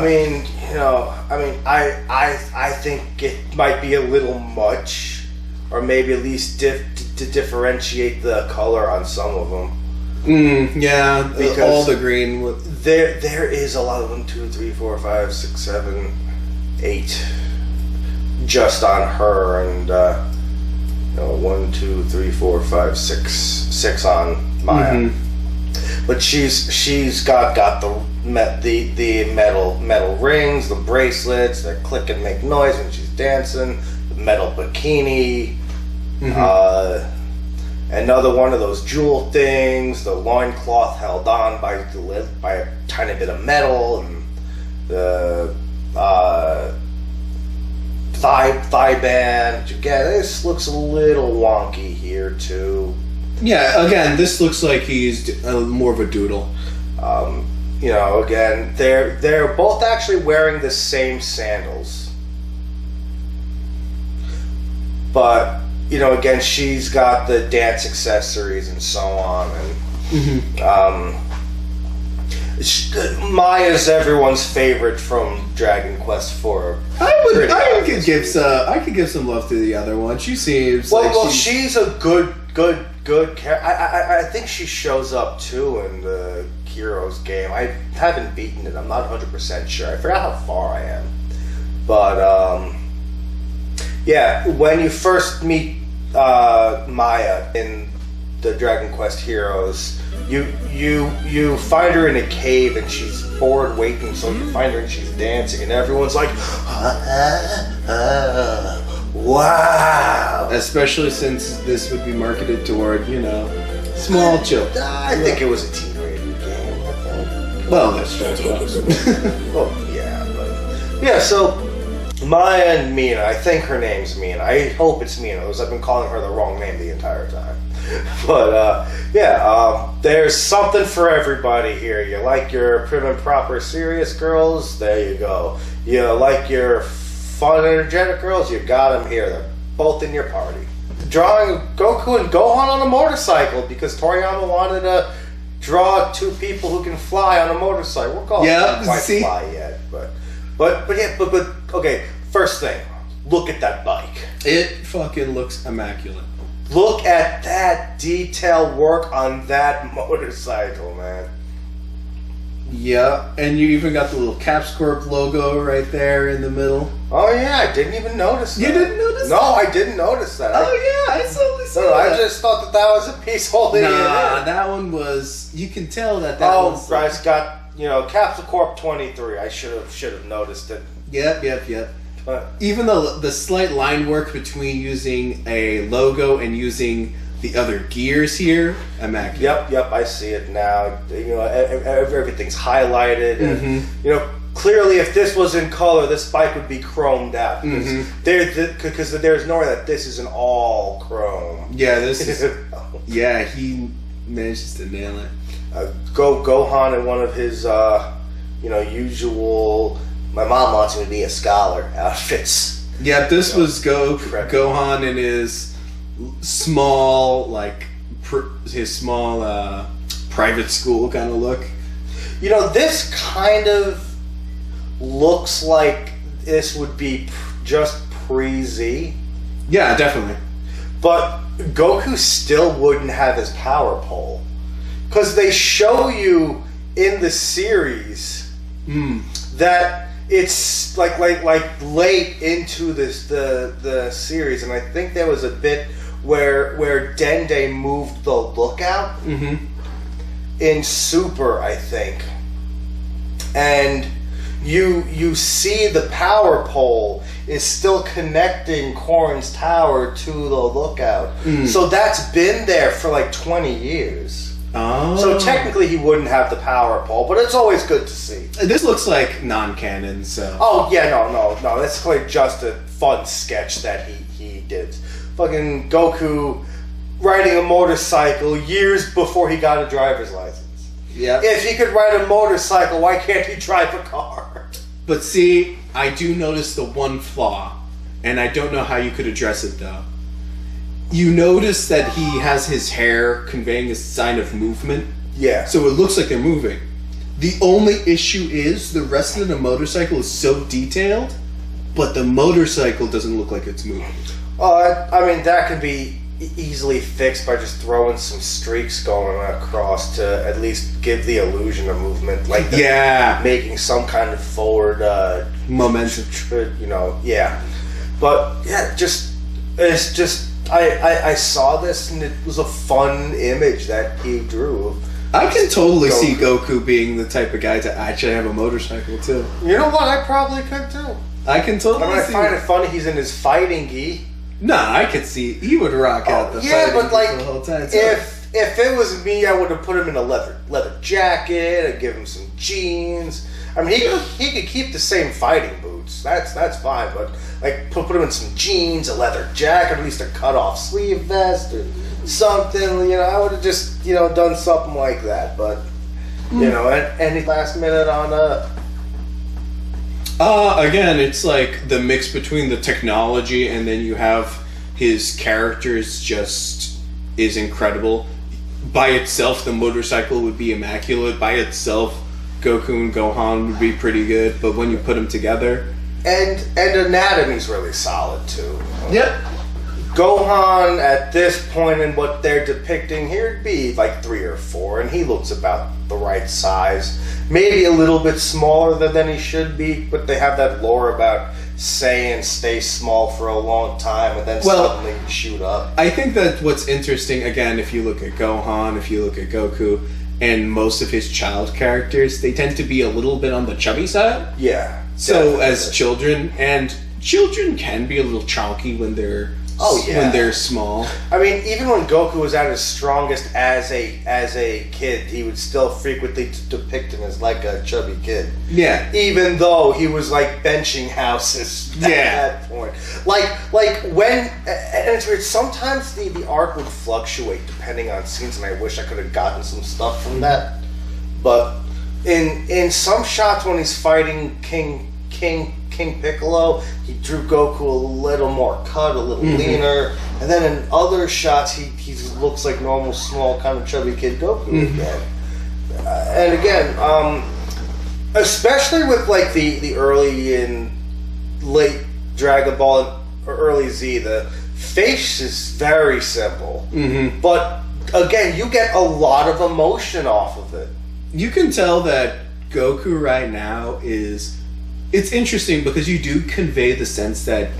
[SPEAKER 3] think it might be a little much, or maybe at least to differentiate the color on some of them.
[SPEAKER 2] Yeah, because all the green.
[SPEAKER 3] There is a lot of 1, 2, 3, 4, 5, 6, 7, 8 just on her, and 1, 2, 3, 4, 5, 6 on Maya. But she's got the metal rings, the bracelets that click and make noise when she's dancing, the metal bikini. Another one of those jewel things, the loincloth held on by a tiny bit of metal, and the thigh band. Again, this looks a little wonky here too.
[SPEAKER 2] Yeah, again, this looks like he's more of a doodle.
[SPEAKER 3] Again, they're both actually wearing the same sandals, but. Again, she's got the dance accessories and so on, and Maya's everyone's favorite from Dragon Quest IV.
[SPEAKER 2] I could give some love to the other one. She seems
[SPEAKER 3] she's a good character. I think she shows up too in the Heroes game. I haven't beaten it. I'm not 100% sure. I forgot how far I am, but yeah, when you first meet Maya in the Dragon Quest Heroes, you find her in a cave and she's bored waiting, so you find her and she's dancing, and everyone's like, wow.
[SPEAKER 2] Especially since this would be marketed toward, small children.
[SPEAKER 3] I think it was a teen-rated game, I think.
[SPEAKER 2] Well, that's true as well.
[SPEAKER 3] Well, yeah, but yeah, so Maya and Mina, I think her name's Mina. I hope it's Mina, because I've been calling her the wrong name the entire time. But, there's something for everybody here. You like your prim and proper serious girls? There you go. You like your fun, energetic girls? You got them here. They're both in your party. Drawing Goku and Gohan on a motorcycle, because Toriyama wanted to draw two people who can fly on a motorcycle. We're calling them quite fly yet, but okay, first thing, look at that bike.
[SPEAKER 2] It fucking looks immaculate.
[SPEAKER 3] Look at that detail work on that motorcycle, man.
[SPEAKER 2] Yeah, and you even got the little Caps Corp logo right there in the middle.
[SPEAKER 3] Oh yeah, I didn't even notice that.
[SPEAKER 2] You didn't notice that?
[SPEAKER 3] No, I didn't notice that.
[SPEAKER 2] Oh yeah, I totally saw that.
[SPEAKER 3] I just thought that was a piece holding it in.
[SPEAKER 2] That one was, you can tell that was...
[SPEAKER 3] Oh, it's got, Capsule Corp 23. I should have noticed it.
[SPEAKER 2] Yep. But even the slight line work between using a logo and using the other gears here, immaculate.
[SPEAKER 3] Yep, I see it now. Everything's highlighted. And, clearly, if this was in color, this bike would be chromed out. Because there's no way that this is an all chrome.
[SPEAKER 2] Yeah, this is. Yeah, he manages to nail it.
[SPEAKER 3] Gohan in one of his, usual. My mom wants me to be a scholar outfits.
[SPEAKER 2] Yeah, this was Gohan in his small, private school kind of look.
[SPEAKER 3] This kind of looks like this would be just pre-Z.
[SPEAKER 2] Yeah, definitely.
[SPEAKER 3] But Goku still wouldn't have his power pole. Because they show you in the series that it's like late into the series, and I think there was a bit where Dende moved the lookout in Super, I think, and you see the power pole is still connecting Korin's tower to the lookout, so that's been there for like 20 years.
[SPEAKER 2] Oh.
[SPEAKER 3] So technically he wouldn't have the power pole, but it's always good to see.
[SPEAKER 2] This looks like non-canon, so...
[SPEAKER 3] Oh, yeah, no. That's like just a fun sketch that he did. Fucking Goku riding a motorcycle years before he got a driver's license.
[SPEAKER 2] Yeah.
[SPEAKER 3] If he could ride a motorcycle, why can't he drive a car?
[SPEAKER 2] But see, I do notice the one flaw, and I don't know how you could address it, though. You notice that he has his hair conveying a sign of movement.
[SPEAKER 3] Yeah.
[SPEAKER 2] So it looks like they're moving. The only issue is the rest of the motorcycle is so detailed, but the motorcycle doesn't look like it's moving.
[SPEAKER 3] I mean, that could be easily fixed by just throwing some streaks going across to at least give the illusion of movement. Making some kind of forward...
[SPEAKER 2] momentum.
[SPEAKER 3] Yeah. But, yeah, it's just... I saw this and it was a fun image that he drew.
[SPEAKER 2] I can totally see Goku being the type of guy to actually have a motorcycle too.
[SPEAKER 3] You know what? I probably could too.
[SPEAKER 2] I can totally see.
[SPEAKER 3] I find it funny he's in his fighting gi.
[SPEAKER 2] Nah, I could see he would rock out the fighting
[SPEAKER 3] but like
[SPEAKER 2] the whole time.
[SPEAKER 3] If it was me, I would have put him in a leather jacket. I'd give him some jeans. I mean, he could keep the same fighting boots. That's fine, but like put him in some jeans, a leather jacket, at least a cut off sleeve vest or something. I would have just done something like that. But any last minute on
[SPEAKER 2] again, it's like the mix between the technology and then you have his characters just is incredible. By itself, the motorcycle would be immaculate. By itself, Goku and Gohan would be pretty good, but when you put them together...
[SPEAKER 3] And anatomy's really solid, too.
[SPEAKER 2] Yep.
[SPEAKER 3] Gohan, at this point in what they're depicting here, would be like 3 or 4, and he looks about the right size. Maybe a little bit smaller than he should be, but they have that lore about Saiyan stay small for a long time and then suddenly shoot up.
[SPEAKER 2] I think that what's interesting, again, if you look at Gohan, if you look at Goku... and most of his child characters, they tend to be a little bit on the chubby side.
[SPEAKER 3] Yeah.
[SPEAKER 2] So
[SPEAKER 3] definitely.
[SPEAKER 2] as children can be a little chonky when they're when they're small.
[SPEAKER 3] I mean, even when Goku was at his strongest as a kid, he would still frequently depict him as like a chubby kid.
[SPEAKER 2] Yeah.
[SPEAKER 3] Even though he was like benching houses at that point. Like when, and it's weird, sometimes the art would fluctuate depending on scenes, and I wish I could have gotten some stuff from that. But in some shots when he's fighting King Piccolo, he drew Goku a little more cut, a little leaner, and then in other shots he looks like normal, small, kind of chubby kid Goku again. And again, especially with like the early and late Dragon Ball or early Z, the face is very simple, but again, you get a lot of emotion off of it.
[SPEAKER 2] You can tell that Goku right now is... It's interesting because you do convey the sense that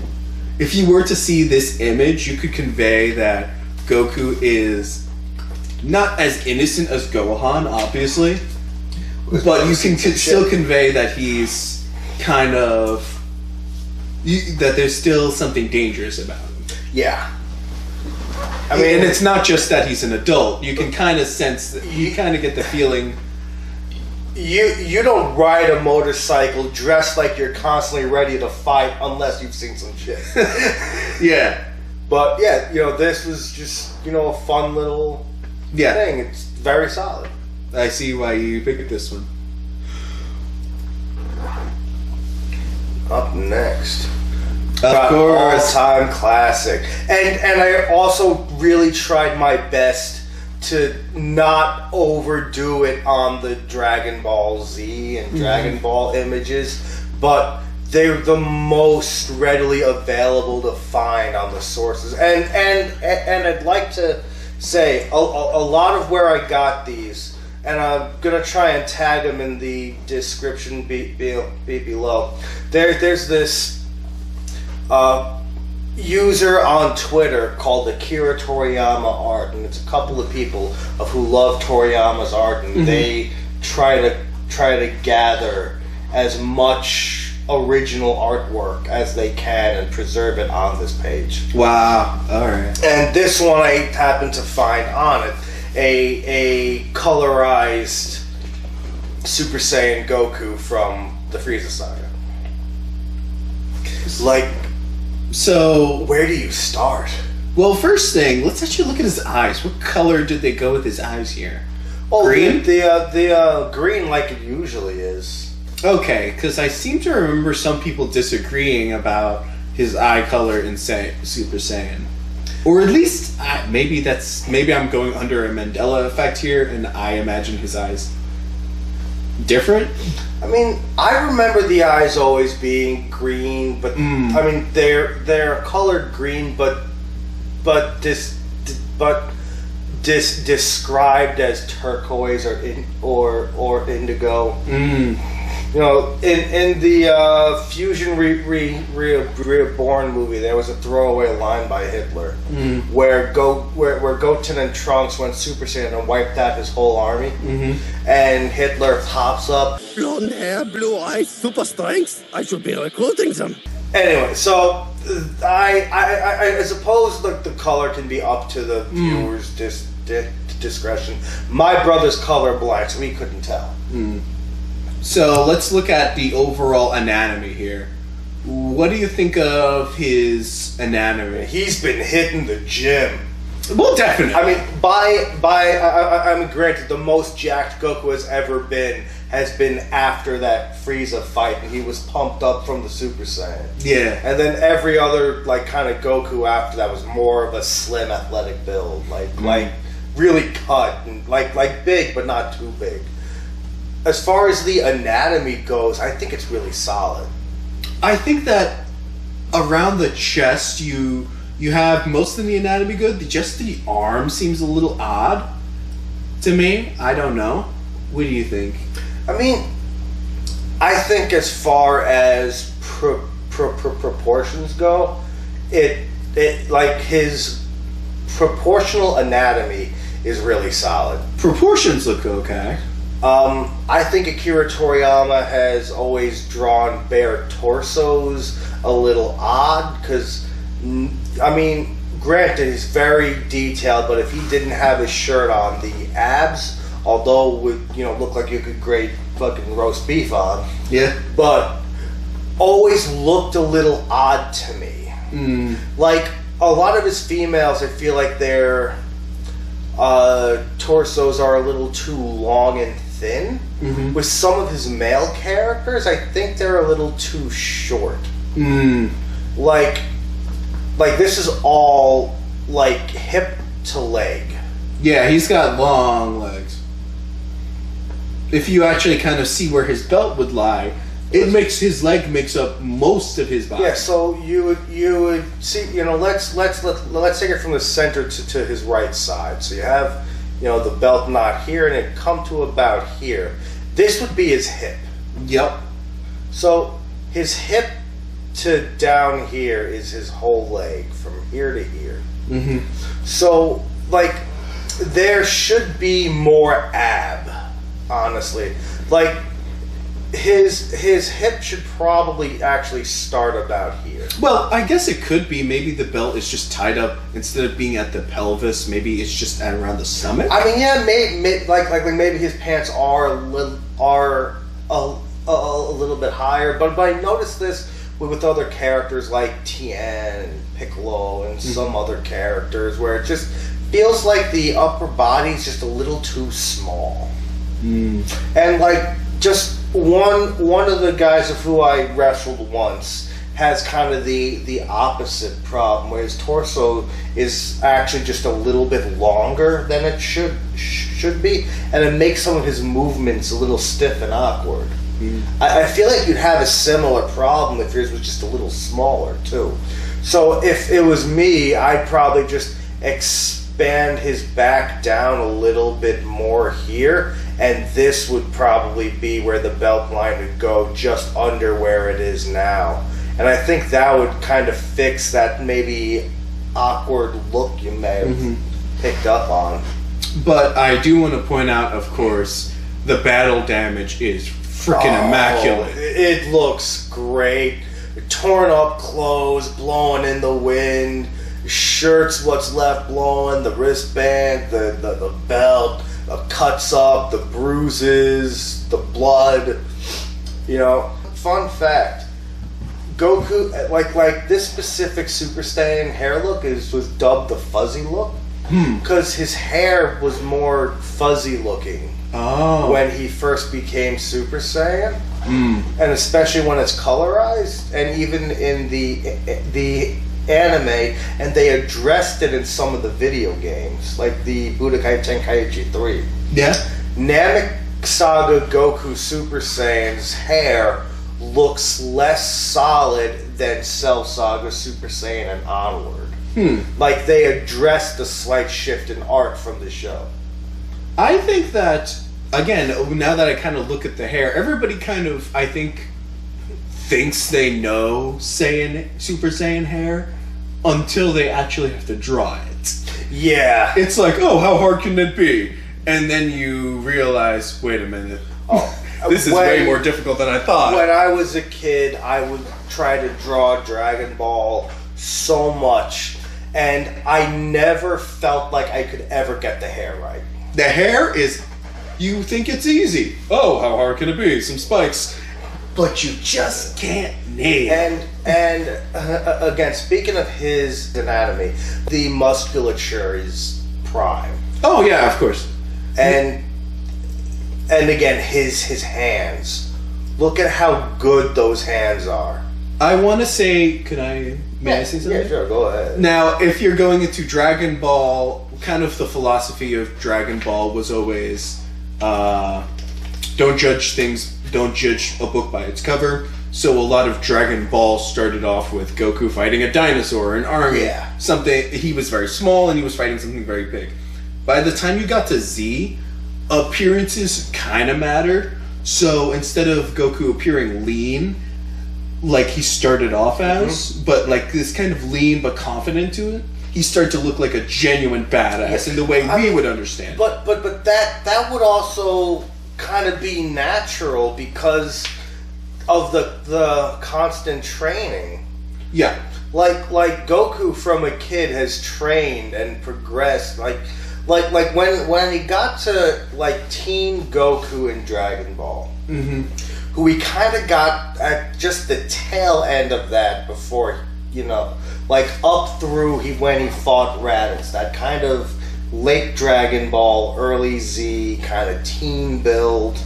[SPEAKER 2] if you were to see this image, you could convey that Goku is not as innocent as Gohan, obviously, but you can still convey that he's kind of... that there's still something dangerous about him.
[SPEAKER 3] Yeah.
[SPEAKER 2] I mean, and it's not just that he's an adult. You can kind of sense... You kind of get the feeling...
[SPEAKER 3] you don't ride a motorcycle dressed like you're constantly ready to fight unless you've seen some shit.
[SPEAKER 2] Yeah.
[SPEAKER 3] But yeah, this was just a fun little thing. It's very solid.
[SPEAKER 2] I see why you picked this one.
[SPEAKER 3] Up next,
[SPEAKER 2] of course,
[SPEAKER 3] all-time classic, and I also really tried my best to not overdo it on the Dragon Ball Z and Dragon Ball images, but they're the most readily available to find on the sources. And I'd like to say a lot of where I got these, and I'm gonna try and tag them in the description below. There's this user on Twitter called Akira Toriyama Art, and it's a couple of people who love Toriyama's art, and they try to gather as much original artwork as they can and preserve it on this page.
[SPEAKER 2] Wow! All right.
[SPEAKER 3] And this one I happened to find on it a colorized Super Saiyan Goku from the Frieza saga.
[SPEAKER 2] So,
[SPEAKER 3] where do you start?
[SPEAKER 2] Well, first thing, let's actually look at his eyes. What color did they go with his eyes here?
[SPEAKER 3] Oh,
[SPEAKER 2] green?
[SPEAKER 3] The green like it usually is. Okay,
[SPEAKER 2] because I seem to remember some people disagreeing about his eye color in Super Saiyan. Or at least, maybe I'm going under a Mandela effect here, and I imagine his eyes different.
[SPEAKER 3] I mean, I remember the eyes always being green, but I mean they're colored green, but described as turquoise or indigo. In the Fusion Reborn movie, there was a throwaway line by Hitler where Goten and Trunks went Super Saiyan and wiped out his whole army, and Hitler pops up.
[SPEAKER 4] Blonde hair, blue eyes, super strength. I should be recruiting them.
[SPEAKER 3] Anyway, so I suppose the color can be up to the viewer's discretion. My brother's colorblind, so he couldn't tell.
[SPEAKER 2] So let's look at the overall anatomy here. What do you think of his anatomy?
[SPEAKER 3] He's been hitting the gym.
[SPEAKER 2] Well, definitely.
[SPEAKER 3] I mean, I mean, granted, the most jacked Goku has ever been has been after that Frieza fight, and he was pumped up from the Super Saiyan.
[SPEAKER 2] Yeah.
[SPEAKER 3] And then every other kind of Goku after that was more of a slim, athletic build, like really cut and like big, but not too big. As far as the anatomy goes, I think it's really solid.
[SPEAKER 2] I think that around the chest, you have most of the anatomy good. Just the arm seems a little odd to me. I don't know. What do you think?
[SPEAKER 3] I mean, I think as far as proportions go, it like his proportional anatomy is really solid.
[SPEAKER 2] Proportions look okay.
[SPEAKER 3] I think Akira Toriyama has always drawn bare torsos a little odd because, I mean, granted, he's very detailed, but if he didn't have his shirt on, the abs, although would look like you could grate fucking roast beef on, but always looked a little odd to me. Like a lot of his females, I feel like their torsos are a little too long and thin. With some of his male characters, I think they're a little too short. Like this is all like hip to leg.
[SPEAKER 2] Yeah, he's got long legs. If you actually kind of see where his belt would lie, his leg makes up most of his body.
[SPEAKER 3] Yeah, so you would see, let's take it from the center to his right side. So you have the belt knot here, and it come to about here. This would be his hip.
[SPEAKER 2] Yep.
[SPEAKER 3] So his hip to down here is his whole leg, from here to here. So there should be more ab, honestly. Like his hip should probably actually start about here.
[SPEAKER 2] Well, I guess it could be. Maybe the belt is just tied up instead of being at the pelvis. Maybe it's just at around the stomach.
[SPEAKER 3] I mean, yeah, maybe his pants are higher. But I noticed this with other characters like Tien and Piccolo and some other characters, where it just feels like the upper body is just a little too small. And like just one of the guys of who I wrestled once has kind of the opposite problem, where his torso is actually just a little bit longer than it should be, and it makes some of his movements a little stiff and awkward. I feel like you'd have a similar problem if yours was just a little smaller too. So if it was me, I'd probably just expand his back down a little bit more here, and this would probably be where the belt line would go, just under where it is now. And I think that would kind of fix that maybe awkward look you may have picked up on.
[SPEAKER 2] But I do want to point out, of course, the battle damage is freaking immaculate.
[SPEAKER 3] It looks great. Torn up clothes, blowing in the wind, shirts what's left blowing, the wristband, the belt, the cuts up, the bruises, the blood. You know, fun fact. Goku, like this specific Super Saiyan hair look was dubbed the fuzzy look because his hair was more fuzzy looking when he first became Super Saiyan, and especially when it's colorized, and even in the anime, and they addressed it in some of the video games, like the Budokai Tenkaichi 3.
[SPEAKER 2] Yeah.
[SPEAKER 3] Namek Saga Goku Super Saiyan's hair looks less solid than Cell Saga Super Saiyan and onward. Like they addressed the slight shift in art from the show.
[SPEAKER 2] I think that, again, now that I kind of look at the hair, everybody kind of, I think, thinks they know Super Saiyan hair until they actually have to draw it.
[SPEAKER 3] Yeah.
[SPEAKER 2] It's like, oh, how hard can it be? And then you realize, wait a minute. This is way more difficult than I thought.
[SPEAKER 3] When I was a kid, I would try to draw Dragon Ball so much, and I never felt like I could ever get the hair right.
[SPEAKER 2] The hair is, you think it's easy. Oh, how hard can it be? Some spikes. But you just can't nail it.
[SPEAKER 3] And again, speaking of his anatomy, the musculature is prime.
[SPEAKER 2] Oh yeah, of course.
[SPEAKER 3] And again, his hands. Look at how good those hands are.
[SPEAKER 2] I want to say, may I say something?
[SPEAKER 3] Yeah, sure, go ahead.
[SPEAKER 2] Now, if you're going into Dragon Ball, kind of the philosophy of Dragon Ball was always, don't judge a book by its cover. So a lot of Dragon Ball started off with Goku fighting a dinosaur, an army.
[SPEAKER 3] Yeah.
[SPEAKER 2] He was very small and he was fighting something very big. By the time you got to Z, appearances kind of mattered. So instead of Goku appearing lean, like he started off as, but like this kind of lean but confident to it, he started to look like a genuine badass in the way we would understand.
[SPEAKER 3] But that would also kind of be natural because of the constant training.
[SPEAKER 2] Yeah.
[SPEAKER 3] Like Goku from a kid has trained and progressed. Like when he got to like Teen Goku in Dragon Ball, who he kind of got at just the tail end of that before, like up through when he fought Raditz, that kind of late Dragon Ball, early Z kind of teen build,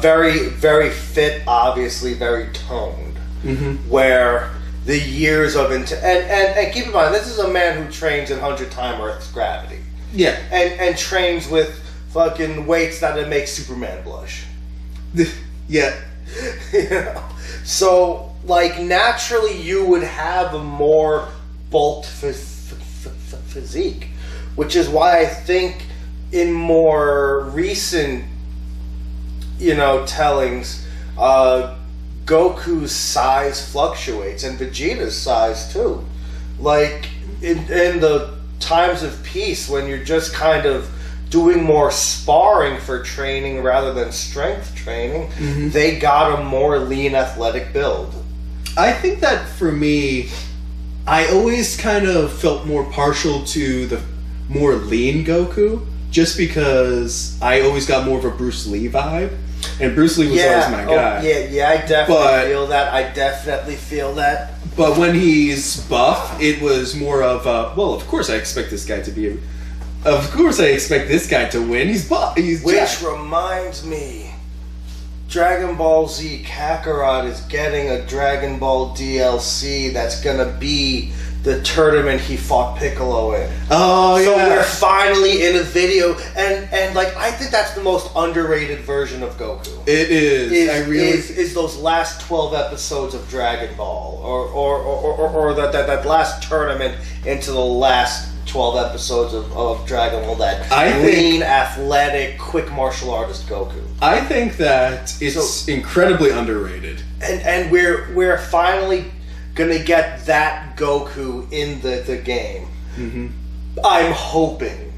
[SPEAKER 3] very, very fit, obviously very toned, where the years of and keep in mind, this is a man who trains in 100 times Earth's gravity.
[SPEAKER 2] Yeah.
[SPEAKER 3] And trains with fucking weights that make Superman blush.
[SPEAKER 2] Yeah.
[SPEAKER 3] So, like, naturally you would have a more bulked physique, which is why I think in more recent, tellings, Goku's size fluctuates, and Vegeta's size too. Like in the times of peace, when you're just kind of doing more sparring for training rather than strength training, they got a more lean athletic build.
[SPEAKER 2] I think that for me, I always kind of felt more partial to the more lean Goku, just because I always got more of a Bruce Lee vibe. and Bruce Lee was always my guy.
[SPEAKER 3] I definitely feel that.
[SPEAKER 2] But when he's buff, it was more of a, well, of course I expect this guy to be of course I expect this guy to win. He's buff.
[SPEAKER 3] Which reminds me, Dragon Ball Z Kakarot is getting a Dragon Ball DLC that's gonna be the tournament he fought Piccolo in.
[SPEAKER 2] Oh,
[SPEAKER 3] so
[SPEAKER 2] yeah.
[SPEAKER 3] we're finally in a video, and like I think that's the most underrated version of Goku.
[SPEAKER 2] It is.
[SPEAKER 3] Is those last 12 episodes of Dragon Ball, or that last tournament into the last 12 episodes of Dragon Ball, that lean, athletic, quick martial artist Goku.
[SPEAKER 2] I think that it's incredibly underrated.
[SPEAKER 3] And we're finally gonna get that Goku in the game.
[SPEAKER 2] Mm-hmm.
[SPEAKER 3] I'm hoping.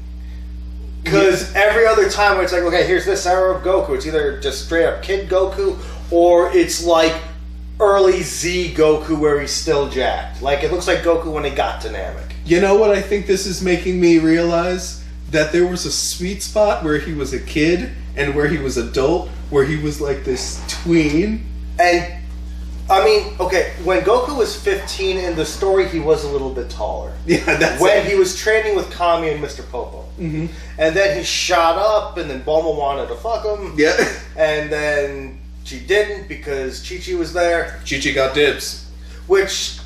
[SPEAKER 3] Because every other time it's like, okay, here's this era of Goku. It's either just straight up Kid Goku, or it's like early Z Goku where he's still jacked. Like, it looks like Goku when he got to Namek.
[SPEAKER 2] You know what I think this is making me realize? That there was a sweet spot where he was a kid and where he was adult, where he was like this tween.
[SPEAKER 3] And, I mean, okay, when Goku was 15 in the story, he was a little bit taller.
[SPEAKER 2] Yeah, that's
[SPEAKER 3] when he was training with Kami and Mr. Popo.
[SPEAKER 2] Mm-hmm.
[SPEAKER 3] And then he shot up, and then Bulma wanted to fuck him.
[SPEAKER 2] Yeah.
[SPEAKER 3] And then she didn't because Chi-Chi was there.
[SPEAKER 2] Chi-Chi got dibs. Which,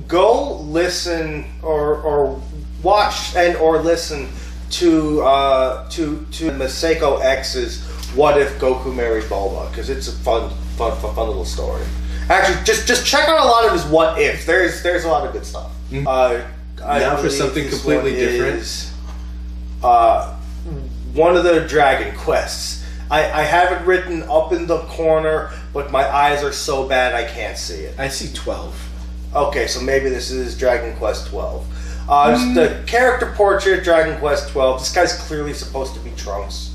[SPEAKER 3] go listen or watch and or listen to Masako X's What If Goku Married Bulma, because it's a fun little story. Actually, just check out a lot of his What If. There's a lot of good stuff.
[SPEAKER 2] Now for something completely different.
[SPEAKER 3] One of the Dragon Quests. I have it written up in the corner, but my eyes are so bad I can't see it.
[SPEAKER 2] I see 12.
[SPEAKER 3] Okay, so maybe this is Dragon Quest 12. Just the character portrait, Dragon Quest 12. This guy's clearly supposed to be Trunks.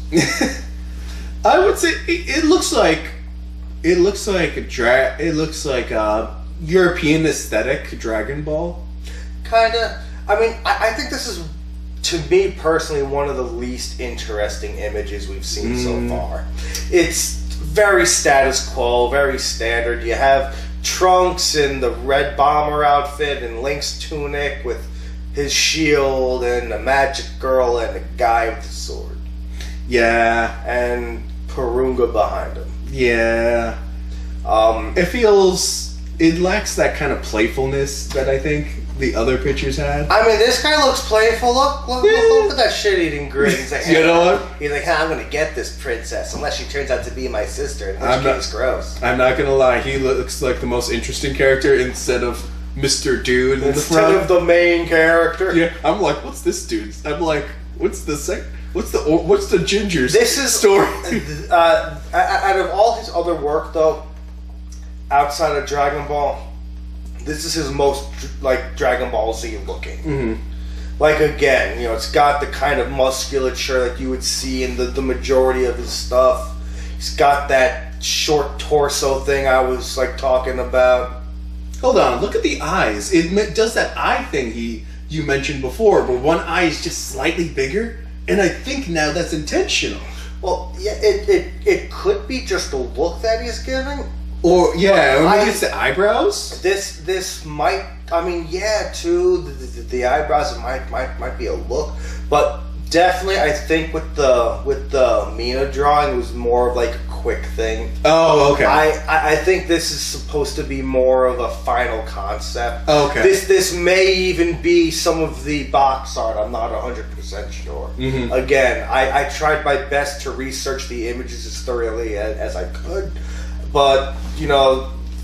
[SPEAKER 2] I would say it looks like a European aesthetic Dragon Ball.
[SPEAKER 3] Kinda. I mean, I think this is, to me personally, one of the least interesting images we've seen so far. It's very status quo, very standard. You have Trunks in the red bomber outfit and Link's tunic with his shield and a magic girl and a guy with a sword.
[SPEAKER 2] Yeah.
[SPEAKER 3] And Purunga behind him.
[SPEAKER 2] Yeah. It lacks that kind of playfulness that I think the other pictures had.
[SPEAKER 3] I mean, this guy looks playful. Look at that shit-eating grin. He's like,
[SPEAKER 2] you know what?
[SPEAKER 3] He's like, I'm gonna get this princess unless she turns out to be my sister, in which case, gross.
[SPEAKER 2] I'm not gonna lie. He looks like the most interesting character instead of Mr. Dude in the front.
[SPEAKER 3] Instead of the main character.
[SPEAKER 2] Yeah, I'm like, what's this dude? I'm like, what's the Ginger's story?
[SPEAKER 3] Out of all his other work, though, outside of Dragon Ball, this is his most like Dragon Ball Z looking.
[SPEAKER 2] Mm-hmm.
[SPEAKER 3] Like, again, it's got the kind of musculature that you would see in the majority of his stuff. He's got that short torso thing I was like talking about.
[SPEAKER 2] Hold on, look at the eyes. It does that eye thing you mentioned before, where one eye is just slightly bigger, and I think now that's intentional.
[SPEAKER 3] Well, yeah, it could be just the look that he's giving.
[SPEAKER 2] Or maybe it's the eyebrows.
[SPEAKER 3] This might. I mean, yeah, too. The eyebrows, it might be a look, but definitely, I think with the Mina drawing, it was more of like a quick thing.
[SPEAKER 2] Oh, okay.
[SPEAKER 3] I think this is supposed to be more of a final concept.
[SPEAKER 2] Okay.
[SPEAKER 3] This may even be some of the box art. I'm not 100% sure.
[SPEAKER 2] Mm-hmm.
[SPEAKER 3] Again, I tried my best to research the images as thoroughly as I could. But,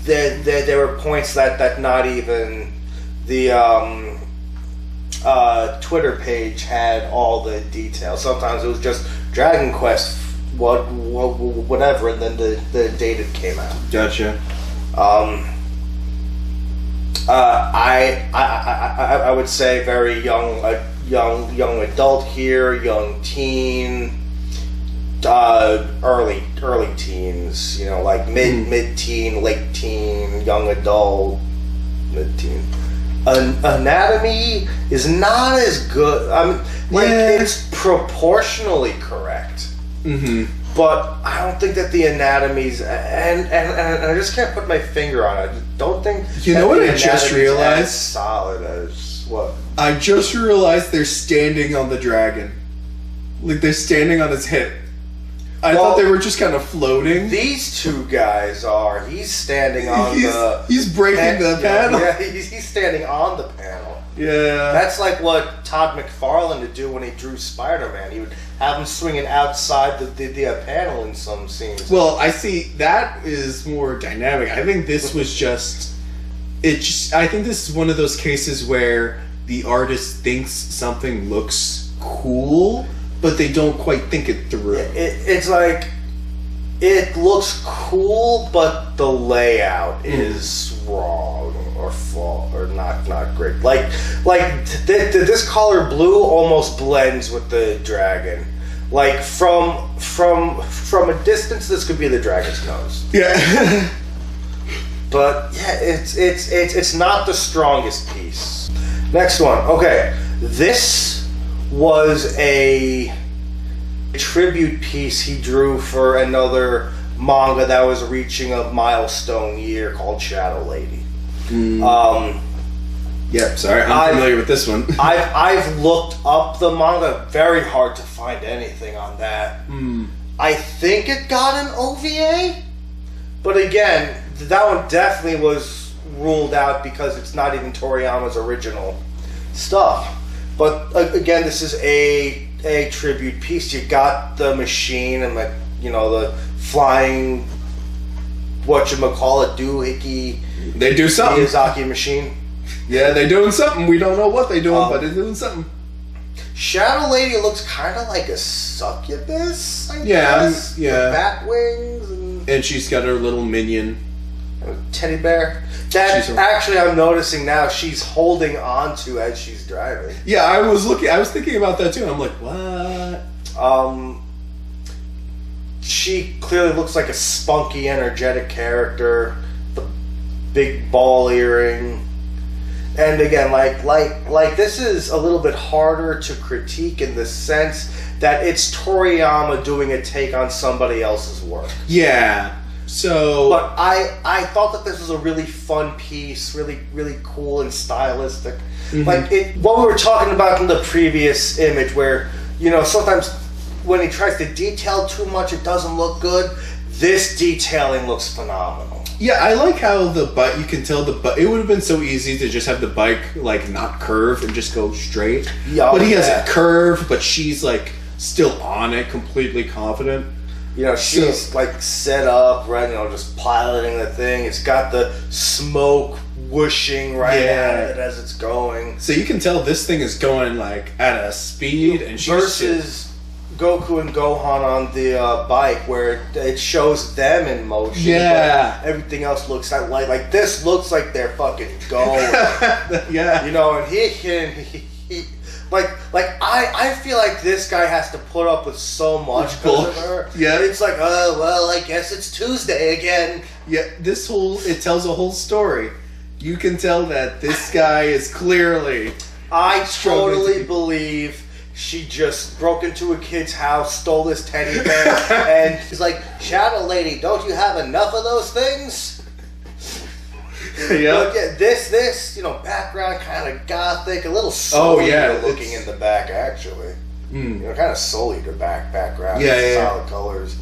[SPEAKER 3] there were points that not even the Twitter page had all the details. Sometimes it was just Dragon Quest, whatever, and then the date it came out.
[SPEAKER 2] Gotcha.
[SPEAKER 3] I would say very young adult here, young teen. Early teens, like mid-teen, late teen, young adult, mid-teen. Anatomy is not as good. I mean, it's proportionally correct.
[SPEAKER 2] Mm-hmm.
[SPEAKER 3] but I don't think that the anatomies and I just can't put my finger on it. I don't think
[SPEAKER 2] You know what I just realized?
[SPEAKER 3] As solid as what?
[SPEAKER 2] I just realized they're standing on the dragon. Like they're standing on his hip. I thought they were just kind of floating.
[SPEAKER 3] These two guys are. He's standing on
[SPEAKER 2] He's breaking the panel.
[SPEAKER 3] Yeah, he's standing on the panel.
[SPEAKER 2] Yeah.
[SPEAKER 3] That's like what Todd McFarlane would do when he drew Spider-Man. He would have him swinging outside the panel in some scenes.
[SPEAKER 2] Well, I see that is more dynamic. I think this was just. I think this is one of those cases where the artist thinks something looks cool, but they don't quite think it through.
[SPEAKER 3] It's like it looks cool, but the layout is wrong or not great. Like this color blue almost blends with the dragon. Like from a distance, this could be the dragon's nose.
[SPEAKER 2] Yeah.
[SPEAKER 3] But yeah, it's not the strongest piece. Next one. Okay, this was a tribute piece he drew for another manga that was reaching a milestone year called Shadow Lady.
[SPEAKER 2] Yep, sorry, I'm familiar with this one.
[SPEAKER 3] I've looked up the manga, very hard to find anything on that. I think it got an OVA, but again, that one definitely was ruled out because it's not even Toriyama's original stuff. But again, this is a tribute piece. You got the machine and the flying doohickey.
[SPEAKER 2] They do something.
[SPEAKER 3] Miyazaki machine.
[SPEAKER 2] Yeah, they doing something. We don't know what they're doing, but they're doing something.
[SPEAKER 3] Shadow Lady looks kind of like a succubus, I guess.
[SPEAKER 2] Yeah.
[SPEAKER 3] With bat wings
[SPEAKER 2] and she's got her little minion.
[SPEAKER 3] A teddy bear. That actually I'm noticing now she's holding on to as she's driving.
[SPEAKER 2] Yeah, I was thinking about that too, and I'm like, what?
[SPEAKER 3] She clearly looks like a spunky, energetic character. The big ball earring. And again, like this is a little bit harder to critique in the sense that it's Toriyama doing a take on somebody else's work.
[SPEAKER 2] Yeah. So,
[SPEAKER 3] but I thought that this was a really fun piece, really cool and stylistic. Like what we were talking about in the previous image, where sometimes when he tries to detail too much, it doesn't look good. This detailing looks phenomenal.
[SPEAKER 2] Yeah, I like how you can tell it would have been so easy to just have the bike like not curve and just go straight. Yeah, but he has it curved, but she's like still on it, completely confident.
[SPEAKER 3] She's like set up, right? Just piloting the thing. It's got the smoke whooshing right at it as it's going.
[SPEAKER 2] So you can tell this thing is going like at a speed, and she's
[SPEAKER 3] versus Goku and Gohan on the bike, where it shows them in motion.
[SPEAKER 2] Yeah,
[SPEAKER 3] but everything else looks like this looks like they're fucking going.
[SPEAKER 2] Yeah,
[SPEAKER 3] and he I feel like this guy has to put up with so much because of her.
[SPEAKER 2] Yeah,
[SPEAKER 3] it's like, oh well, I guess it's Tuesday again.
[SPEAKER 2] Yeah, it tells a whole story. You can tell that this guy is clearly.
[SPEAKER 3] I totally believe she just broke into a kid's house, stole his teddy bear, and he's like, "Shadow Lady, don't you have enough of those things?"
[SPEAKER 2] Yeah.
[SPEAKER 3] Look at this, background kind of gothic, a little Soul Eater looking in the back, actually. Kind of Soul Eater background. Solid colors.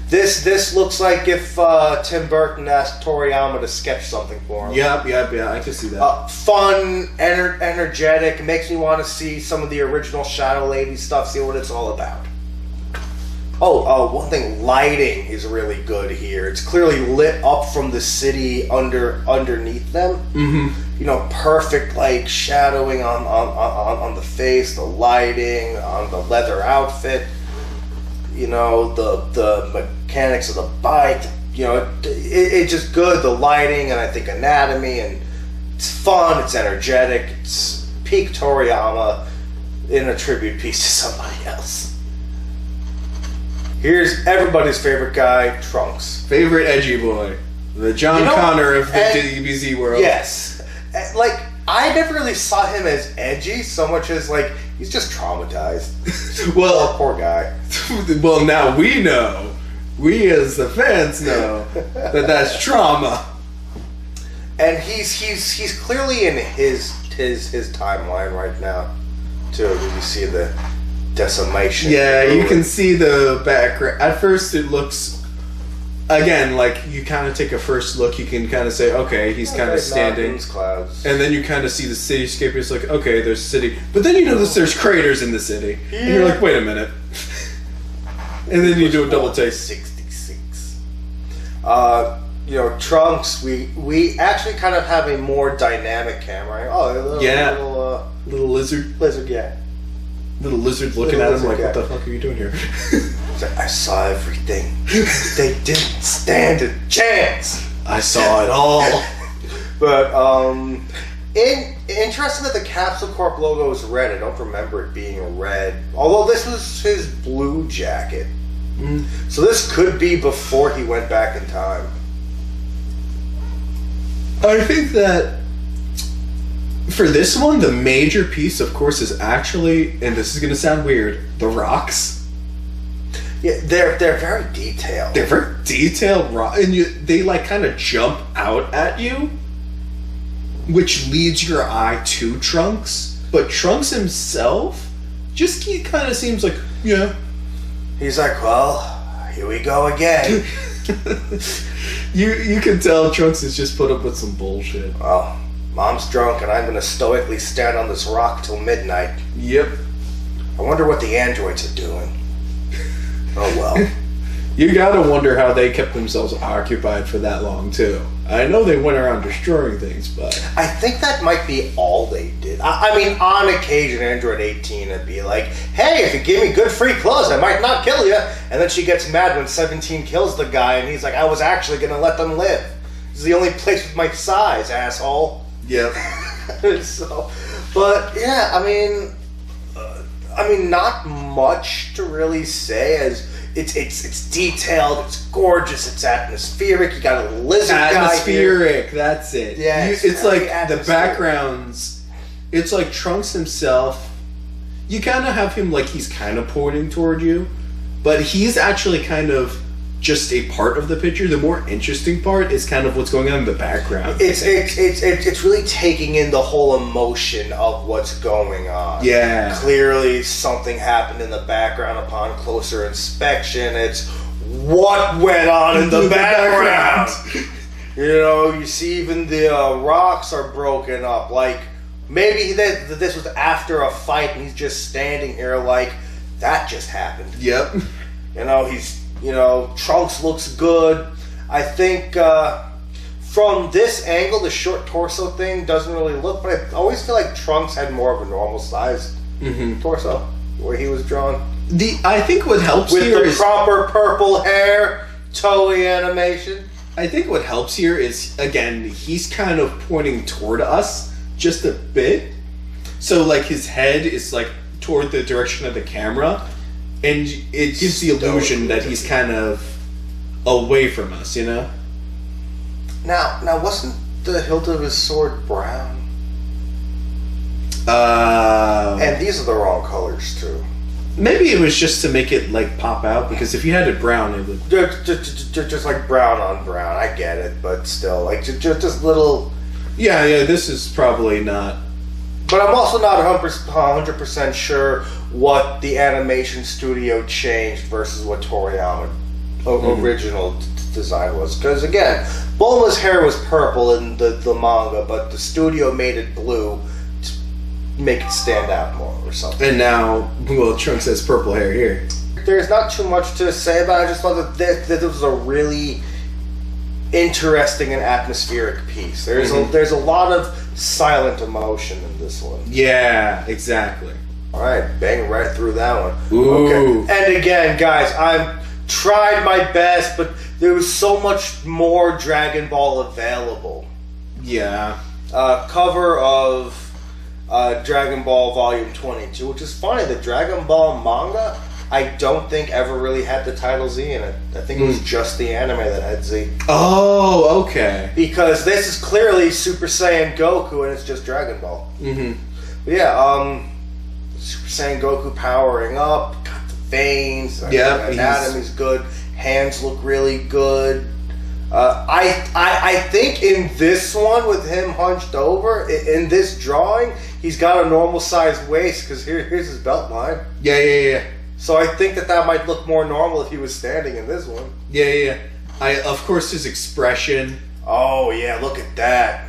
[SPEAKER 3] This looks like if Tim Burton asked Toriyama to sketch something for him.
[SPEAKER 2] Yep, I can see that.
[SPEAKER 3] Fun, energetic, makes me want to see some of the original Shadow Lady stuff, see what it's all about. One thing, lighting is really good here. It's clearly lit up from the city underneath them. Perfect shadowing on the face, the lighting, on the leather outfit. The mechanics of the bike. It's just good. The lighting and I think anatomy, and it's fun. It's energetic. It's peak Toriyama in a tribute piece to somebody else. Here's everybody's favorite guy, Trunks.
[SPEAKER 2] Favorite edgy boy. The John Connor of the DBZ world.
[SPEAKER 3] Yes. I never really saw him as edgy so much as, He's just traumatized.
[SPEAKER 2] Well,
[SPEAKER 3] poor guy.
[SPEAKER 2] well, now we know. We as the fans know that that's trauma.
[SPEAKER 3] And he's clearly in his timeline right now, too. You see the decimation.
[SPEAKER 2] Yeah, you can see the background. At first, it looks, again, like you kind of take a first look. You can kind of say, okay, he's kind of standing,
[SPEAKER 3] mountains, clouds,
[SPEAKER 2] and then you kind of see the cityscape. It's like, okay, there's city, but then you notice there's craters in the city, and you're like, wait a minute. And then you do a double take.
[SPEAKER 3] 66. You know, Trunks. We actually kind of have a more dynamic camera. Oh,
[SPEAKER 2] little lizard.
[SPEAKER 3] Yeah.
[SPEAKER 2] Little lizard looking at him like, what the fuck are you doing here?
[SPEAKER 3] It's like, I saw everything. They didn't stand a chance.
[SPEAKER 2] I saw it all.
[SPEAKER 3] But interesting that the Capsule Corp logo is red. I don't remember it being red. Although this was his blue jacket. So this could be before he went back in time.
[SPEAKER 2] I think that for this one, the major piece, of course, is actually, and this is going to sound weird, the rocks.
[SPEAKER 3] Yeah, they're very detailed.
[SPEAKER 2] They're very detailed rock, and they like kind of jump out at you, which leads your eye to Trunks. But Trunks himself just he kind of seems like, yeah.
[SPEAKER 3] He's like, well, here we go again.
[SPEAKER 2] You can tell Trunks has just put up with some bullshit.
[SPEAKER 3] Well, Mom's drunk and I'm going to stoically stand on this rock till midnight.
[SPEAKER 2] Yep.
[SPEAKER 3] I wonder what the androids are doing. Oh well.
[SPEAKER 2] You gotta wonder how they kept themselves occupied for that long, too. I know they went around destroying things, but...
[SPEAKER 3] I think that might be all they did. I mean, on occasion, Android 18 would be like, hey, if you give me good free clothes, I might not kill you. And then she gets mad when 17 kills the guy, and he's like, I was actually going to let them live. This is the only place with my size, asshole.
[SPEAKER 2] Yep.
[SPEAKER 3] So, but, yeah, I mean, not much to really say as... It's detailed, it's gorgeous, it's atmospheric, you got a lizard guy here.
[SPEAKER 2] Atmospheric, that's it.
[SPEAKER 3] Yeah,
[SPEAKER 2] it's like the backgrounds, it's like Trunks himself, you kind of have him like he's kind of pointing toward you, but he's actually kind of just a part of the picture. The more interesting part is kind of what's going on in the background.
[SPEAKER 3] It's really taking in the whole emotion of what's going on.
[SPEAKER 2] Yeah.
[SPEAKER 3] Clearly something happened in the background upon closer inspection. It's what went on in the background. You know, you see even the rocks are broken up. Like, maybe this was after a fight and he's just standing here like, that just happened.
[SPEAKER 2] Yep.
[SPEAKER 3] You know, Trunks looks good. I think from this angle, the short torso thing doesn't really look, but I always feel like Trunks had more of a normal sized torso where he was drawn.
[SPEAKER 2] I think what helps
[SPEAKER 3] with
[SPEAKER 2] here
[SPEAKER 3] the
[SPEAKER 2] is
[SPEAKER 3] proper purple hair, Toei animation.
[SPEAKER 2] I think what helps here is, again, he's kind of pointing toward us just a bit. So, like, his head is, like, toward the direction of the camera. And it gives the illusion that he's kind of away from us, you know?
[SPEAKER 3] Now, wasn't the hilt of his sword brown? And these are the wrong colors, too.
[SPEAKER 2] Maybe it was just to make it, like, pop out, because if you had it brown, it would...
[SPEAKER 3] Just like brown on brown, I get it, but still, like, just little...
[SPEAKER 2] Yeah, this is probably not...
[SPEAKER 3] But I'm also not 100% sure what the animation studio changed versus what Toriyama original design was. Because again, Bulma's hair was purple in the manga, but the studio made it blue to make it stand out more or something.
[SPEAKER 2] And now, well, Trunks has purple hair here.
[SPEAKER 3] There's not too much to say about it. I just thought that this was a really interesting and atmospheric piece. There's a lot of silent emotion in this one.
[SPEAKER 2] Yeah, exactly.
[SPEAKER 3] All right, bang right through that one.
[SPEAKER 2] Ooh.
[SPEAKER 3] Okay. And again, guys, I've tried my best, but there was so much more Dragon Ball available.
[SPEAKER 2] Yeah.
[SPEAKER 3] Cover of Dragon Ball Volume 22, which is funny. The Dragon Ball manga, I don't think ever really had the title Z in it. I think it was just the anime that had Z.
[SPEAKER 2] Oh, okay.
[SPEAKER 3] Because this is clearly Super Saiyan Goku and it's just Dragon Ball.
[SPEAKER 2] Mm-hmm.
[SPEAKER 3] But yeah, Super Saiyan Goku powering up, got the veins,
[SPEAKER 2] Yeah,
[SPEAKER 3] anatomy's good, hands look really good. I think in this one with him hunched over, in this drawing, he's got a normal sized waist because here's his belt line.
[SPEAKER 2] Yeah.
[SPEAKER 3] So I think that might look more normal if he was standing in this one.
[SPEAKER 2] Yeah. Of course, his expression.
[SPEAKER 3] Oh yeah, look at that.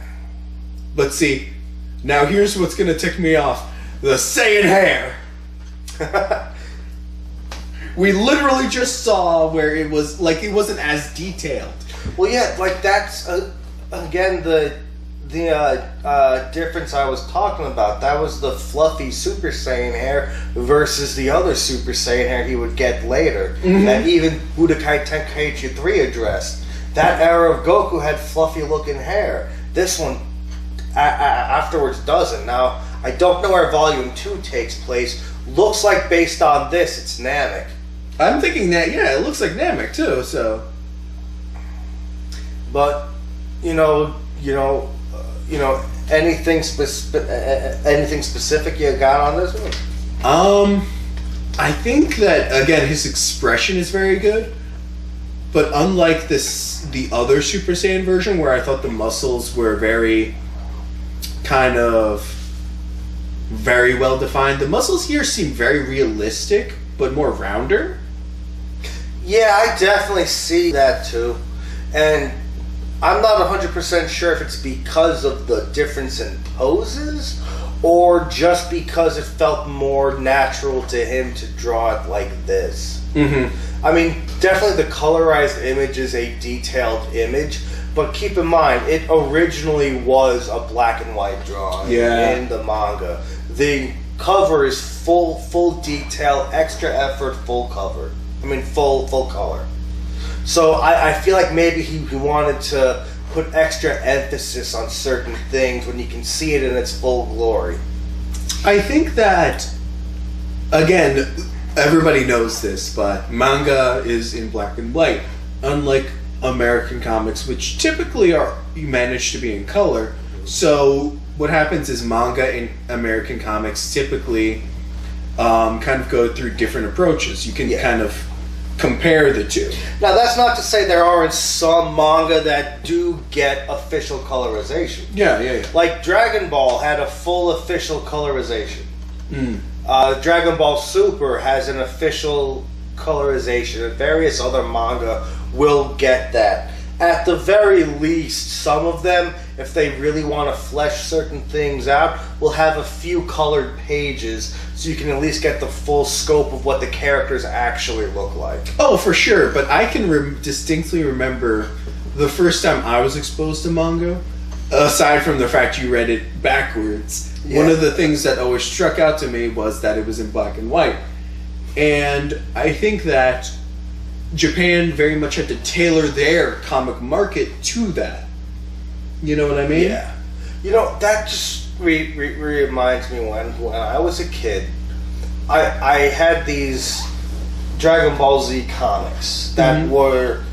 [SPEAKER 2] But see, now here's what's gonna tick me off: the Saiyan hair. We literally just saw where it was like it wasn't as detailed.
[SPEAKER 3] Well, yeah, like that's again the difference I was talking about. That was the fluffy Super Saiyan hair versus the other Super Saiyan hair he would get later. That even Budokai Tenkaichi 3 addressed. That era of Goku had fluffy looking hair. This one afterwards doesn't. Now, I don't know where Volume 2 takes place. Looks like based on this, it's Namek.
[SPEAKER 2] I'm thinking that, yeah, it looks like Namek too, so.
[SPEAKER 3] But, anything specific you got on this one?
[SPEAKER 2] I think that, again, his expression is very good, but unlike the other Super Saiyan version where I thought the muscles were very well defined, the muscles here seem very realistic, but more rounder.
[SPEAKER 3] Yeah, I definitely see that too. And I'm not 100% sure if it's because of the difference in poses or just because it felt more natural to him to draw it like this. I mean, definitely the colorized image is a detailed image, but keep in mind, it originally was a black and white drawing in the manga. The cover is full detail, extra effort, full cover. I mean, full color. So I feel like maybe he wanted to put extra emphasis on certain things when you can see it in its full glory.
[SPEAKER 2] I think that, again, everybody knows this, but manga is in black and white, unlike American comics, which typically manage to be in color. So what happens is manga and American comics typically kind of go through different approaches. You can kind of compare the two.
[SPEAKER 3] Now, that's not to say there aren't some manga that do get official colorization.
[SPEAKER 2] Yeah.
[SPEAKER 3] Like Dragon Ball had a full official colorization. Dragon Ball Super has an official colorization, and various other manga will get that. At the very least, some of them, if they really want to flesh certain things out, will have a few colored pages so you can at least get the full scope of what the characters actually look like.
[SPEAKER 2] Oh, for sure, but I can distinctly remember the first time I was exposed to manga, aside from the fact you read it backwards. One of the things that always struck out to me was that it was in black and white. And I think that Japan very much had to tailor their comic market to that. You know what I mean?
[SPEAKER 3] Yeah. That just reminds me when I was a kid, I had these Dragon Ball Z comics that were,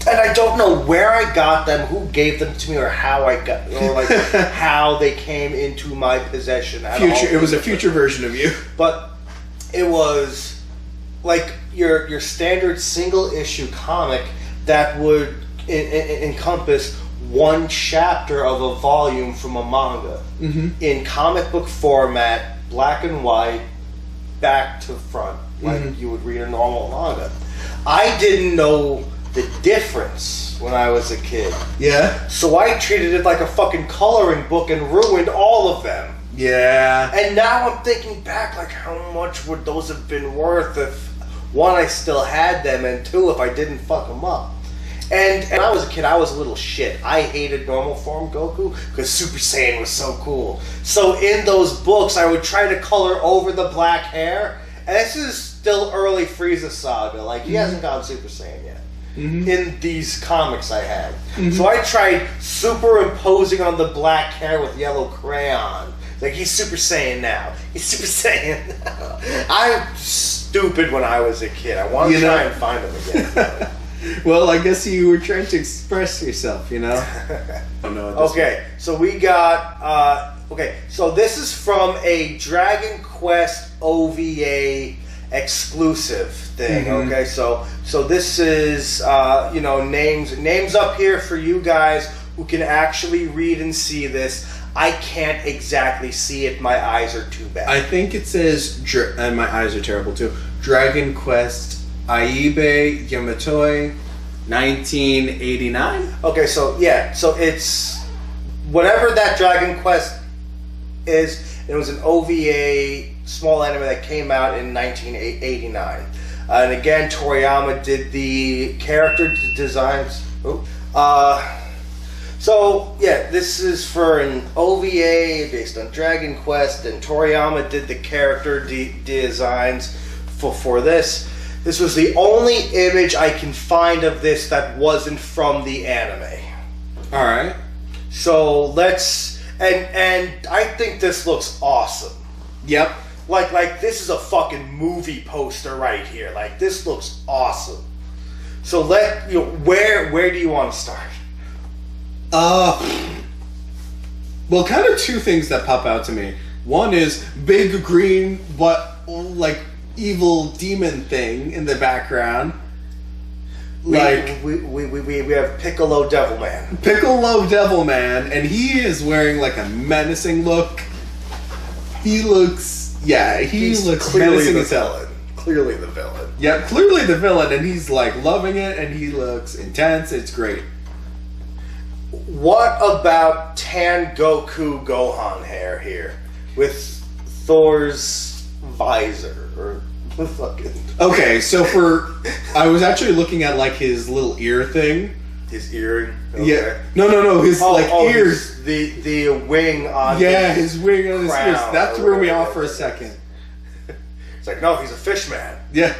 [SPEAKER 3] and I don't know where I got them, who gave them to me, or how I got, or like how they came into my possession.
[SPEAKER 2] It was a future version of you.
[SPEAKER 3] But it was like your standard single issue comic that would encompass one chapter of a volume from a manga in comic book format, black and white, back to front, like you would read a normal manga. I didn't know the difference when I was a kid.
[SPEAKER 2] Yeah?
[SPEAKER 3] So I treated it like a fucking coloring book and ruined all of them.
[SPEAKER 2] Yeah.
[SPEAKER 3] And now I'm thinking back, like, how much would those have been worth if, one, I still had them, and two, if I didn't fuck them up. And when I was a kid, I was a little shit. I hated normal form Goku because Super Saiyan was so cool. So in those books, I would try to color over the black hair. And this is still early Frieza saga. Like, he hasn't gone Super Saiyan yet. In these comics I had. So I tried superimposing on the black hair with yellow crayon. Like, he's Super Saiyan now. He's Super Saiyan now. I'm stupid when I was a kid. I want to try and find him again.
[SPEAKER 2] Well, I guess you were trying to express yourself, you know?
[SPEAKER 3] Okay, so we got Okay, so this is from a Dragon Quest OVA exclusive thing. Okay, so this is names up here for you guys who can actually read and see this. I can't exactly see it. My eyes are too bad.
[SPEAKER 2] I think it says, and my eyes are terrible too. Dragon Quest Aibe Yamatoi, 1989.
[SPEAKER 3] Okay, so yeah, so it's whatever that Dragon Quest is. It was an OVA small anime that came out in 1989, and again Toriyama did the character designs. So yeah, this is for an OVA based on Dragon Quest, and Toriyama did the character designs for this. This was the only image I can find of this that wasn't from the anime.
[SPEAKER 2] All right.
[SPEAKER 3] So let's and I think this looks awesome.
[SPEAKER 2] Yep.
[SPEAKER 3] Like this is a fucking movie poster right here. Like this looks awesome. So where do you want to start?
[SPEAKER 2] Well, kind of two things that pop out to me. One is big green, like evil demon thing in the background.
[SPEAKER 3] We have Piccolo Devilman.
[SPEAKER 2] Piccolo Devilman, and he is wearing like a menacing look. He looks
[SPEAKER 3] clearly
[SPEAKER 2] menacing
[SPEAKER 3] the
[SPEAKER 2] as hell.
[SPEAKER 3] villain. Clearly the villain.
[SPEAKER 2] Yeah, clearly the villain, and he's like loving it, and he looks intense. It's great.
[SPEAKER 3] What about Tan Goku Gohan hair here with Thor's visor or fucking?
[SPEAKER 2] Okay, so I was actually looking at like his little ear thing.
[SPEAKER 3] His earring. Okay.
[SPEAKER 2] Yeah. No. His ears.
[SPEAKER 3] The wing on.
[SPEAKER 2] His wing on his ears. That threw me off for a second.
[SPEAKER 3] It's like, no, he's a fish man.
[SPEAKER 2] Yeah.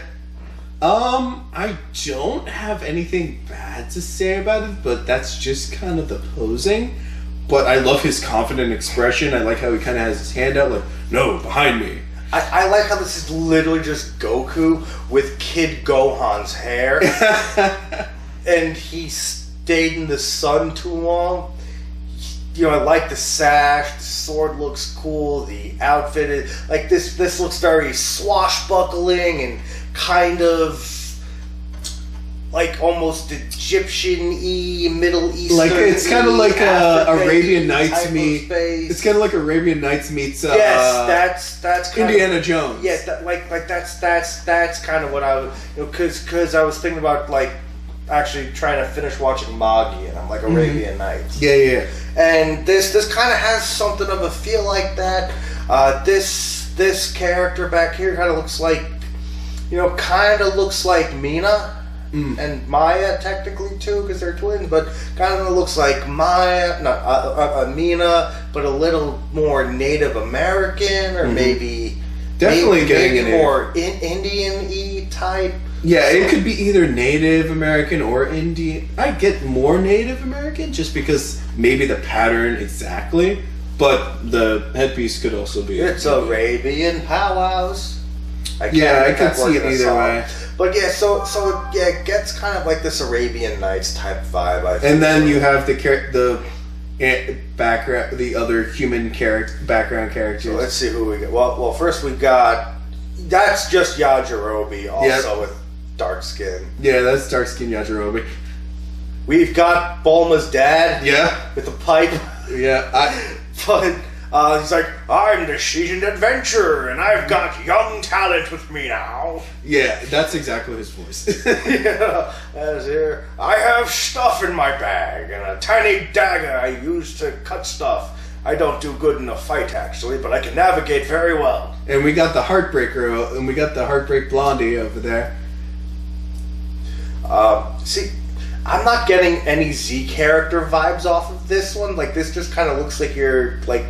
[SPEAKER 2] I don't have anything bad to say about it, but that's just kind of the posing. But I love his confident expression. I like how he kind of has his hand out, like, no, behind me.
[SPEAKER 3] I like how this is literally just Goku with Kid Gohan's hair. And he stayed in the sun too long. I like the sash, the sword looks cool, the outfit is like this looks very swashbuckling and kind of like almost Egyptian-y, Middle Eastern.
[SPEAKER 2] Like it's kind of like Arabian Nights meets. It's kind of like Arabian Nights meets.
[SPEAKER 3] Yes, that's kind
[SPEAKER 2] Indiana
[SPEAKER 3] of,
[SPEAKER 2] Jones.
[SPEAKER 3] Yes, that's kind of what I was, because I was thinking about like actually trying to finish watching Magi, and I'm like Arabian Nights.
[SPEAKER 2] Yeah.
[SPEAKER 3] And this kind of has something of a feel like that. This character back here kind of looks like, looks like Mina and Maya technically too, because they're twins, but kind of looks like Mina, but a little more Native American, or maybe
[SPEAKER 2] getting
[SPEAKER 3] more Indian-y type.
[SPEAKER 2] Yeah, it could be either Native American or Indian. I get more Native American just because maybe the pattern exactly, but the headpiece could also be.
[SPEAKER 3] It's Arabian powwows.
[SPEAKER 2] I could see it either way.
[SPEAKER 3] But yeah, so it gets kind of like this Arabian Nights type vibe.
[SPEAKER 2] And then you have the background, the other human background characters.
[SPEAKER 3] So let's see who we got. Well, first we got, that's just Yajirobe, also with dark skin.
[SPEAKER 2] Yeah, that's dark skin Yajirobe.
[SPEAKER 3] We've got Bulma's dad.
[SPEAKER 2] Yeah,
[SPEAKER 3] with the pipe.
[SPEAKER 2] Yeah,
[SPEAKER 3] but he's like, I'm the seasoned adventurer, and I've got young talent with me now.
[SPEAKER 2] Yeah, that's exactly his voice.
[SPEAKER 3] Yeah, as here, I have stuff in my bag and a tiny dagger I use to cut stuff. I don't do good in a fight, actually, but I can navigate very well.
[SPEAKER 2] And we got the Heartbreaker, and we got the Heartbreak Blondie over there.
[SPEAKER 3] See, I'm not getting any Z character vibes off of this one. Like, this just kind of looks like you're, like,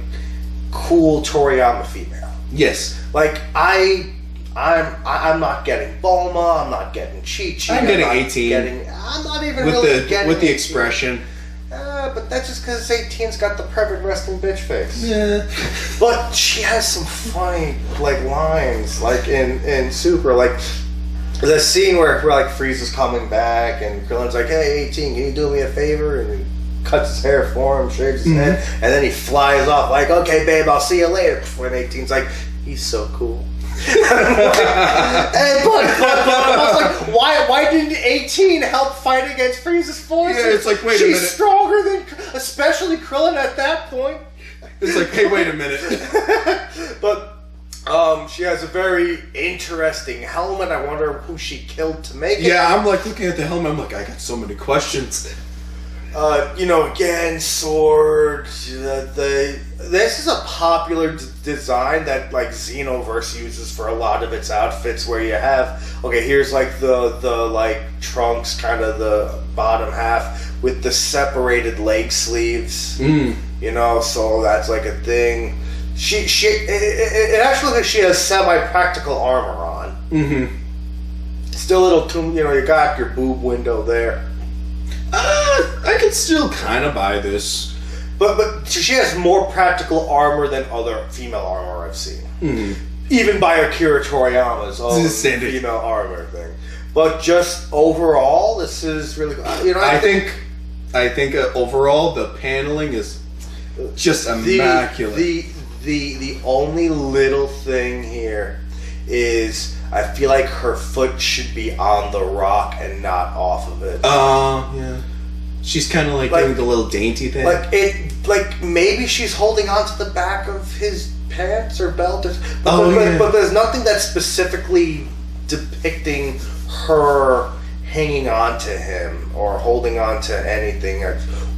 [SPEAKER 3] cool Toriyama female.
[SPEAKER 2] Yes.
[SPEAKER 3] Like, I'm not getting Bulma, I'm not getting Chi-Chi.
[SPEAKER 2] I'm getting 18.
[SPEAKER 3] I'm not even really getting
[SPEAKER 2] with the
[SPEAKER 3] 18.
[SPEAKER 2] Expression.
[SPEAKER 3] But that's just because 18's got the perfect resting bitch face.
[SPEAKER 2] Yeah.
[SPEAKER 3] But she has some funny, like, lines, like, in Super, like, the scene where like, Frieza's coming back, and Krillin's like, hey, 18, can you do me a favor? And he cuts his hair for him, shaves his head, and then he flies off like, okay, babe, I'll see you later. When 18's like, he's so cool. But I was like, why didn't 18 help fight against Frieza's forces?
[SPEAKER 2] Yeah, it's like, wait a minute.
[SPEAKER 3] She's stronger than, especially Krillin at that point.
[SPEAKER 2] It's like, hey, wait a minute.
[SPEAKER 3] But she has a very interesting helmet. I wonder who she killed to make it.
[SPEAKER 2] Yeah, I'm like looking at the helmet. I'm like, I got so many questions.
[SPEAKER 3] Again, sword. This is a popular design that like Xenoverse uses for a lot of its outfits. Where you have here's like the like trunks, kind of the bottom half with the separated leg sleeves. So that's like a thing. It actually looks like she has semi-practical armor on. Still a little too, you got your boob window there.
[SPEAKER 2] I could still kind of buy this.
[SPEAKER 3] But she has more practical armor than other female armor I've seen. Even by Akira Toriyama's own female armor thing. But just overall, this is really good. I
[SPEAKER 2] think overall the paneling is just immaculate.
[SPEAKER 3] The only little thing here is I feel like her foot should be on the rock and not off of it.
[SPEAKER 2] Yeah. She's kind of like doing the little dainty thing.
[SPEAKER 3] Like maybe she's holding onto the back of his pants or belt. But there's nothing that's specifically depicting her hanging on to him or holding on to anything.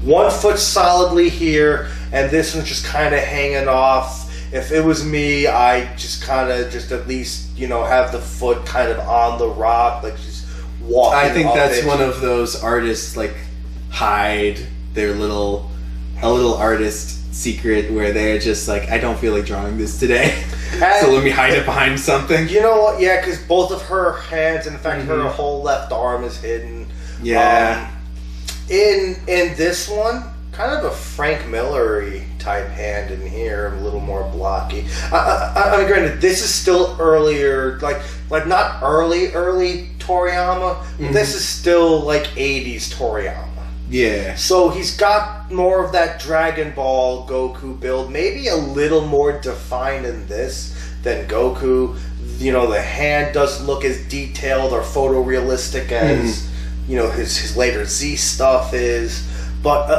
[SPEAKER 3] One foot solidly here, and this one's just kind of hanging off. If it was me, I'd just kind of at least, have the foot kind of on the rock, like she's walking.
[SPEAKER 2] I think that's one of those artists, like, hide their a little artist secret where they're just like, I don't feel like drawing this today. So let me hide it behind something.
[SPEAKER 3] You know what? Yeah, because both of her hands, in fact, her whole left arm is hidden.
[SPEAKER 2] Yeah.
[SPEAKER 3] In this one, kind of a Frank Miller-y type hand in here, a little more blocky. I mean, granted, this is still earlier, like not early Toriyama. This is still like 80s Toriyama.
[SPEAKER 2] Yeah. So
[SPEAKER 3] he's got more of that Dragon Ball Goku build, maybe a little more defined in this than Goku. The hand doesn't look as detailed or photorealistic as his later Z stuff is. But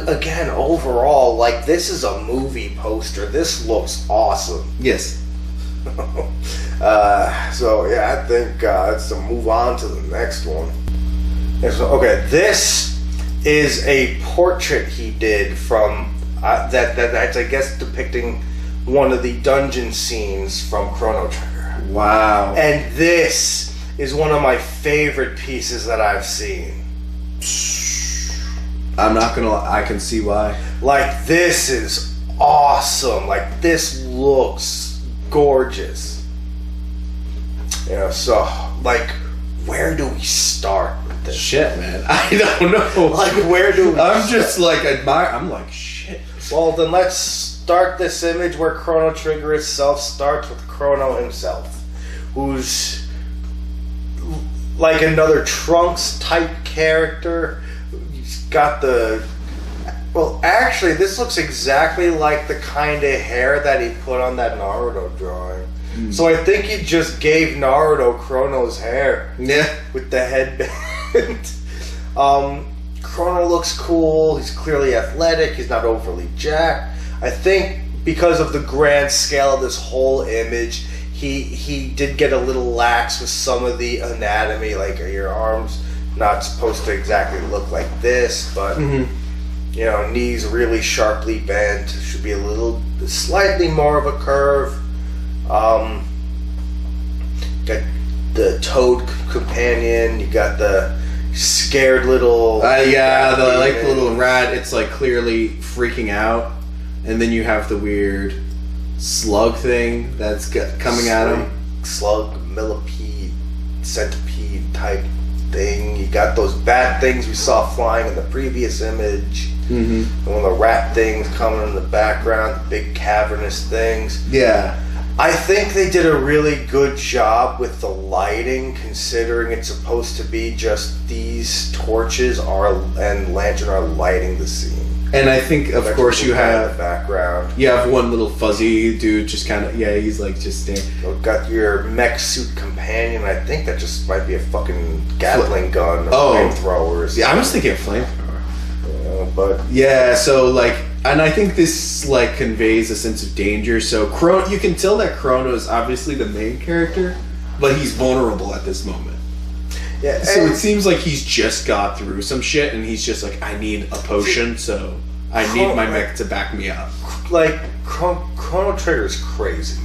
[SPEAKER 3] again, overall, like, this is a movie poster. This looks awesome.
[SPEAKER 2] Yes.
[SPEAKER 3] So yeah, I think let's move on to the next one. This is a portrait he did from that's I guess depicting one of the dungeon scenes from Chrono Trigger.
[SPEAKER 2] Wow.
[SPEAKER 3] And this is one of my favorite pieces that I've seen.
[SPEAKER 2] I'm not gonna lie, I can see why.
[SPEAKER 3] Like, this is awesome. Like, this looks gorgeous. So, like, where do we start with this?
[SPEAKER 2] Shit, man. I don't know.
[SPEAKER 3] Like, where do we
[SPEAKER 2] I'm just like, I'm like, shit.
[SPEAKER 3] Well, then let's start this image where Chrono Trigger itself starts with Chrono himself, who's like another Trunks type character. He's got actually, this looks exactly like the kind of hair that he put on that Naruto drawing. So I think he just gave Naruto Chrono's hair.
[SPEAKER 2] Yeah.
[SPEAKER 3] With the headband. Chrono looks cool. He's clearly athletic. He's not overly jacked. I think because of the grand scale of this whole image, he did get a little lax with some of the anatomy. Like, your arms not supposed to exactly look like this, but knees really sharply bent. Should be slightly more of a curve. Got the Toad companion. You got the scared little
[SPEAKER 2] the little rat. It's like clearly freaking out, and then you have the weird slug thing that's coming at him.
[SPEAKER 3] Slug, millipede, centipede type thing. You got those bat things we saw flying in the previous image. And one of the rat things coming in the background, the big cavernous things.
[SPEAKER 2] Yeah.
[SPEAKER 3] I think they did a really good job with the lighting, considering it's supposed to be just these torches and lantern are lighting the scene.
[SPEAKER 2] And I think, of course, you
[SPEAKER 3] in
[SPEAKER 2] have
[SPEAKER 3] the background.
[SPEAKER 2] You have one little fuzzy dude, just kind of he's like just standing.
[SPEAKER 3] You've got your mech suit companion. I think that just might be a fucking Gatling gun or flamethrowers.
[SPEAKER 2] Yeah, I was thinking of flamethrower.
[SPEAKER 3] But
[SPEAKER 2] yeah, so like, and I think this like conveys a sense of danger. So you can tell that Chrono is obviously the main character, but he's vulnerable at this moment.
[SPEAKER 3] yeah,
[SPEAKER 2] So it seems like he's just got through some shit, and he's just like, I need a potion, so I need my mech to back me up.
[SPEAKER 3] like Chrono Trigger is crazy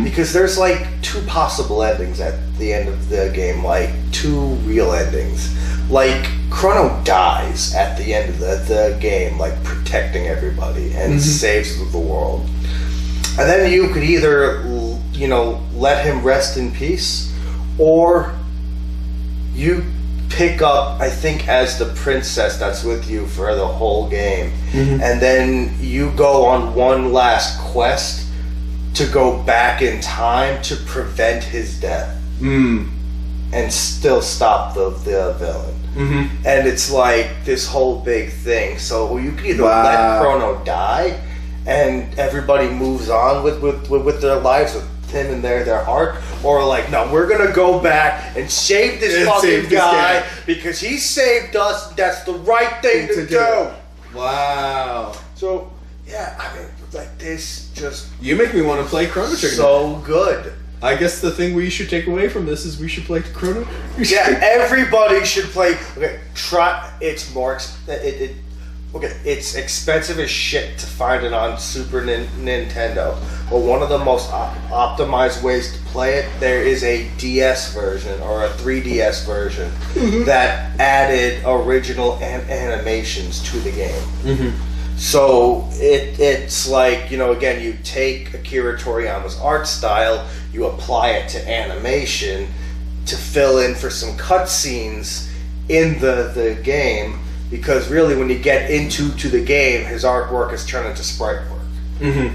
[SPEAKER 3] because there's like 2 possible endings at the end of the game, like 2 real endings. Like Chrono dies at the end of the game, like protecting everybody and saves the world. And then you could either, let him rest in peace, or you pick up, I think, as the princess that's with you for the whole game. And then you go on one last quest to go back in time to prevent his death. And still stop the villain. And it's like this whole big thing. So you can either let Chrono die and everybody moves on with their lives, with him in their heart, or like, no, we're gonna go back and save this fucking guy because he saved us. That's the right thing to do.
[SPEAKER 2] Wow.
[SPEAKER 3] So yeah, I mean, like, this just
[SPEAKER 2] You make me want to play Chrono Trigger.
[SPEAKER 3] so good.
[SPEAKER 2] I guess the thing we should take away from this is we should play Chrono.
[SPEAKER 3] Yeah, everybody should play. Okay, it's more. It's expensive as shit to find it on Super Nintendo. But one of the most optimized ways to play it, there is a DS version or a 3DS version that added original animations to the game. So it's like, again, you take Akira Toriyama's art style, you apply it to animation to fill in for some cutscenes in the game, because really when you get into the game, his artwork is turned into sprite work.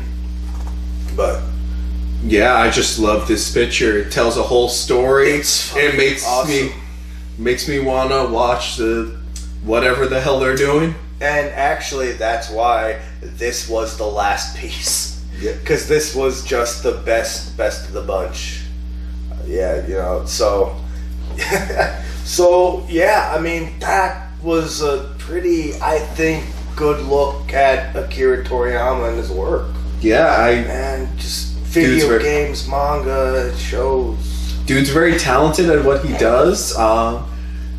[SPEAKER 3] But
[SPEAKER 2] yeah, I just love this picture. It tells a whole story. It makes
[SPEAKER 3] awesome.
[SPEAKER 2] makes me wanna watch the whatever the hell they're doing.
[SPEAKER 3] And actually, that's why this was the last piece. Because this was just the best of the bunch. So yeah, I mean, that was a pretty, I think, good look at Akira Toriyama and his work.
[SPEAKER 2] Yeah,
[SPEAKER 3] And just video games, manga, shows.
[SPEAKER 2] Dude's very talented at what he does.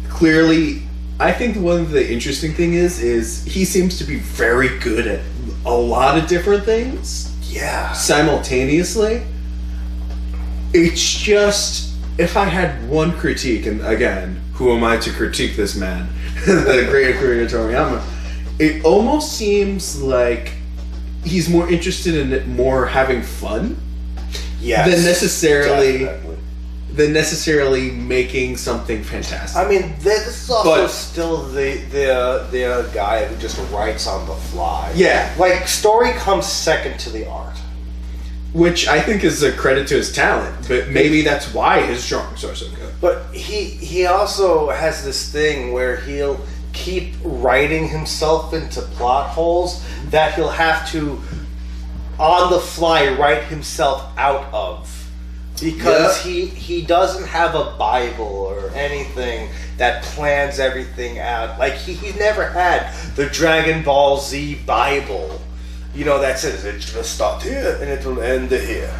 [SPEAKER 2] Clearly, I think one of the interesting thing is he seems to be very good at a lot of different things.
[SPEAKER 3] Yeah.
[SPEAKER 2] Simultaneously. It's just, if I had one critique, and again, who am I to critique this man, the great Akira Toriyama, it almost seems like he's more interested in it more having fun than necessarily making something fantastic.
[SPEAKER 3] I mean, this is also still the guy who just writes on the fly.
[SPEAKER 2] Yeah.
[SPEAKER 3] Like, story comes second to the art.
[SPEAKER 2] Which I think is a credit to his talent, but maybe that's why his drawings are so good.
[SPEAKER 3] But he also has this thing where he'll keep writing himself into plot holes that he'll have to, on the fly, write himself out of. Because he doesn't have a Bible or anything that plans everything out. Like, he never had the Dragon Ball Z Bible. That says it's going to start here and it will end here.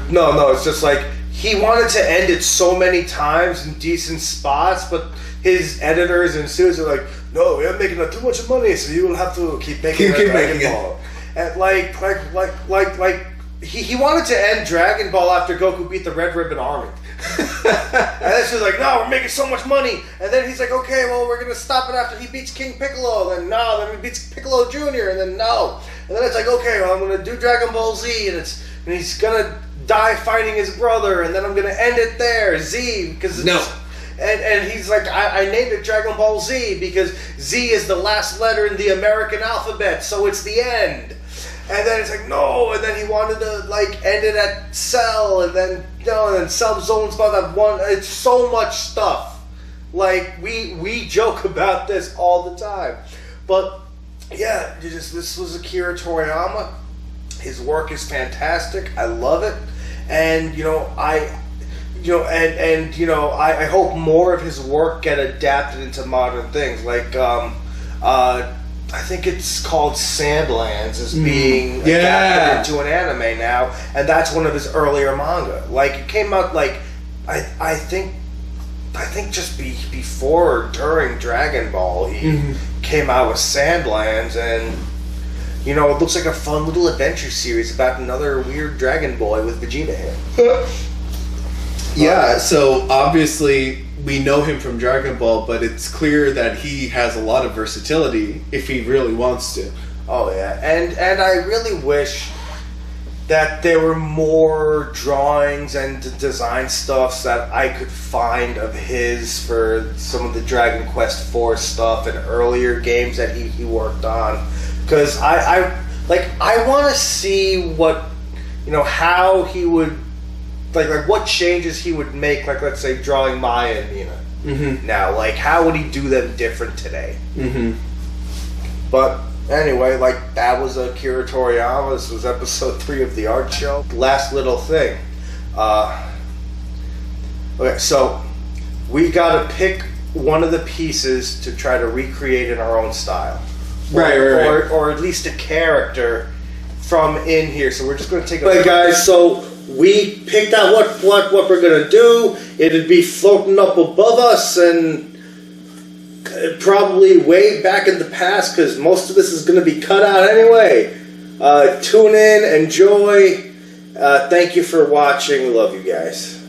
[SPEAKER 3] No, it's just like, he wanted to end it so many times in decent spots, but his editors and students are like, no, we're making too much money, so you will have to keep making Dragon Ball. And he wanted to end Dragon Ball after Goku beat the Red Ribbon Army. And then she's like, no, we're making so much money. And then he's like, okay, well, we're going to stop it after he beats King Piccolo. Then no, then he beats Piccolo Jr. And then no. And then it's like, okay, well, I'm going to do Dragon Ball Z. And he's going to die fighting his brother. And then I'm going to end it there, Z. Because And he's like, I named it Dragon Ball Z because Z is the last letter in the American alphabet. So it's the end. And then it's like, no, and then he wanted to, end it at Cell, and then, and then Cell Zone's about that one. It's so much stuff. Like, we joke about this all the time. But yeah, this was Akira Toriyama. His work is fantastic. I love it, and I hope more of his work get adapted into modern things. Like I think it's called Sandlands is being adapted into an anime now, and that's one of his earlier manga. Like it came out like I think just before or during Dragon Ball he came out with Sandlands, and it looks like a fun little adventure series about another weird dragon boy with Vegeta hair.
[SPEAKER 2] Yeah, so obviously we know him from Dragon Ball, but it's clear that he has a lot of versatility if he really wants to.
[SPEAKER 3] Oh yeah, and I really wish that there were more drawings and design stuffs that I could find of his for some of the Dragon Quest IV stuff and earlier games that he worked on, because I want to see what how he would like what changes he would make, like let's say drawing Maya and Mina. Now, like how would he do them different today? But anyway, like that was Akira Toriyama. This was episode 3 of the art show. Last little thing. Okay, so we got to pick one of the pieces to try to recreate in our own style,
[SPEAKER 2] Right.
[SPEAKER 3] or at least a character from in here. So we're just going to take a look, guys. So we picked out what we're going to do. It'd be floating up above us and probably way back in the past, because most of this is going to be cut out anyway. Tune in, enjoy. Thank you for watching. We love you guys.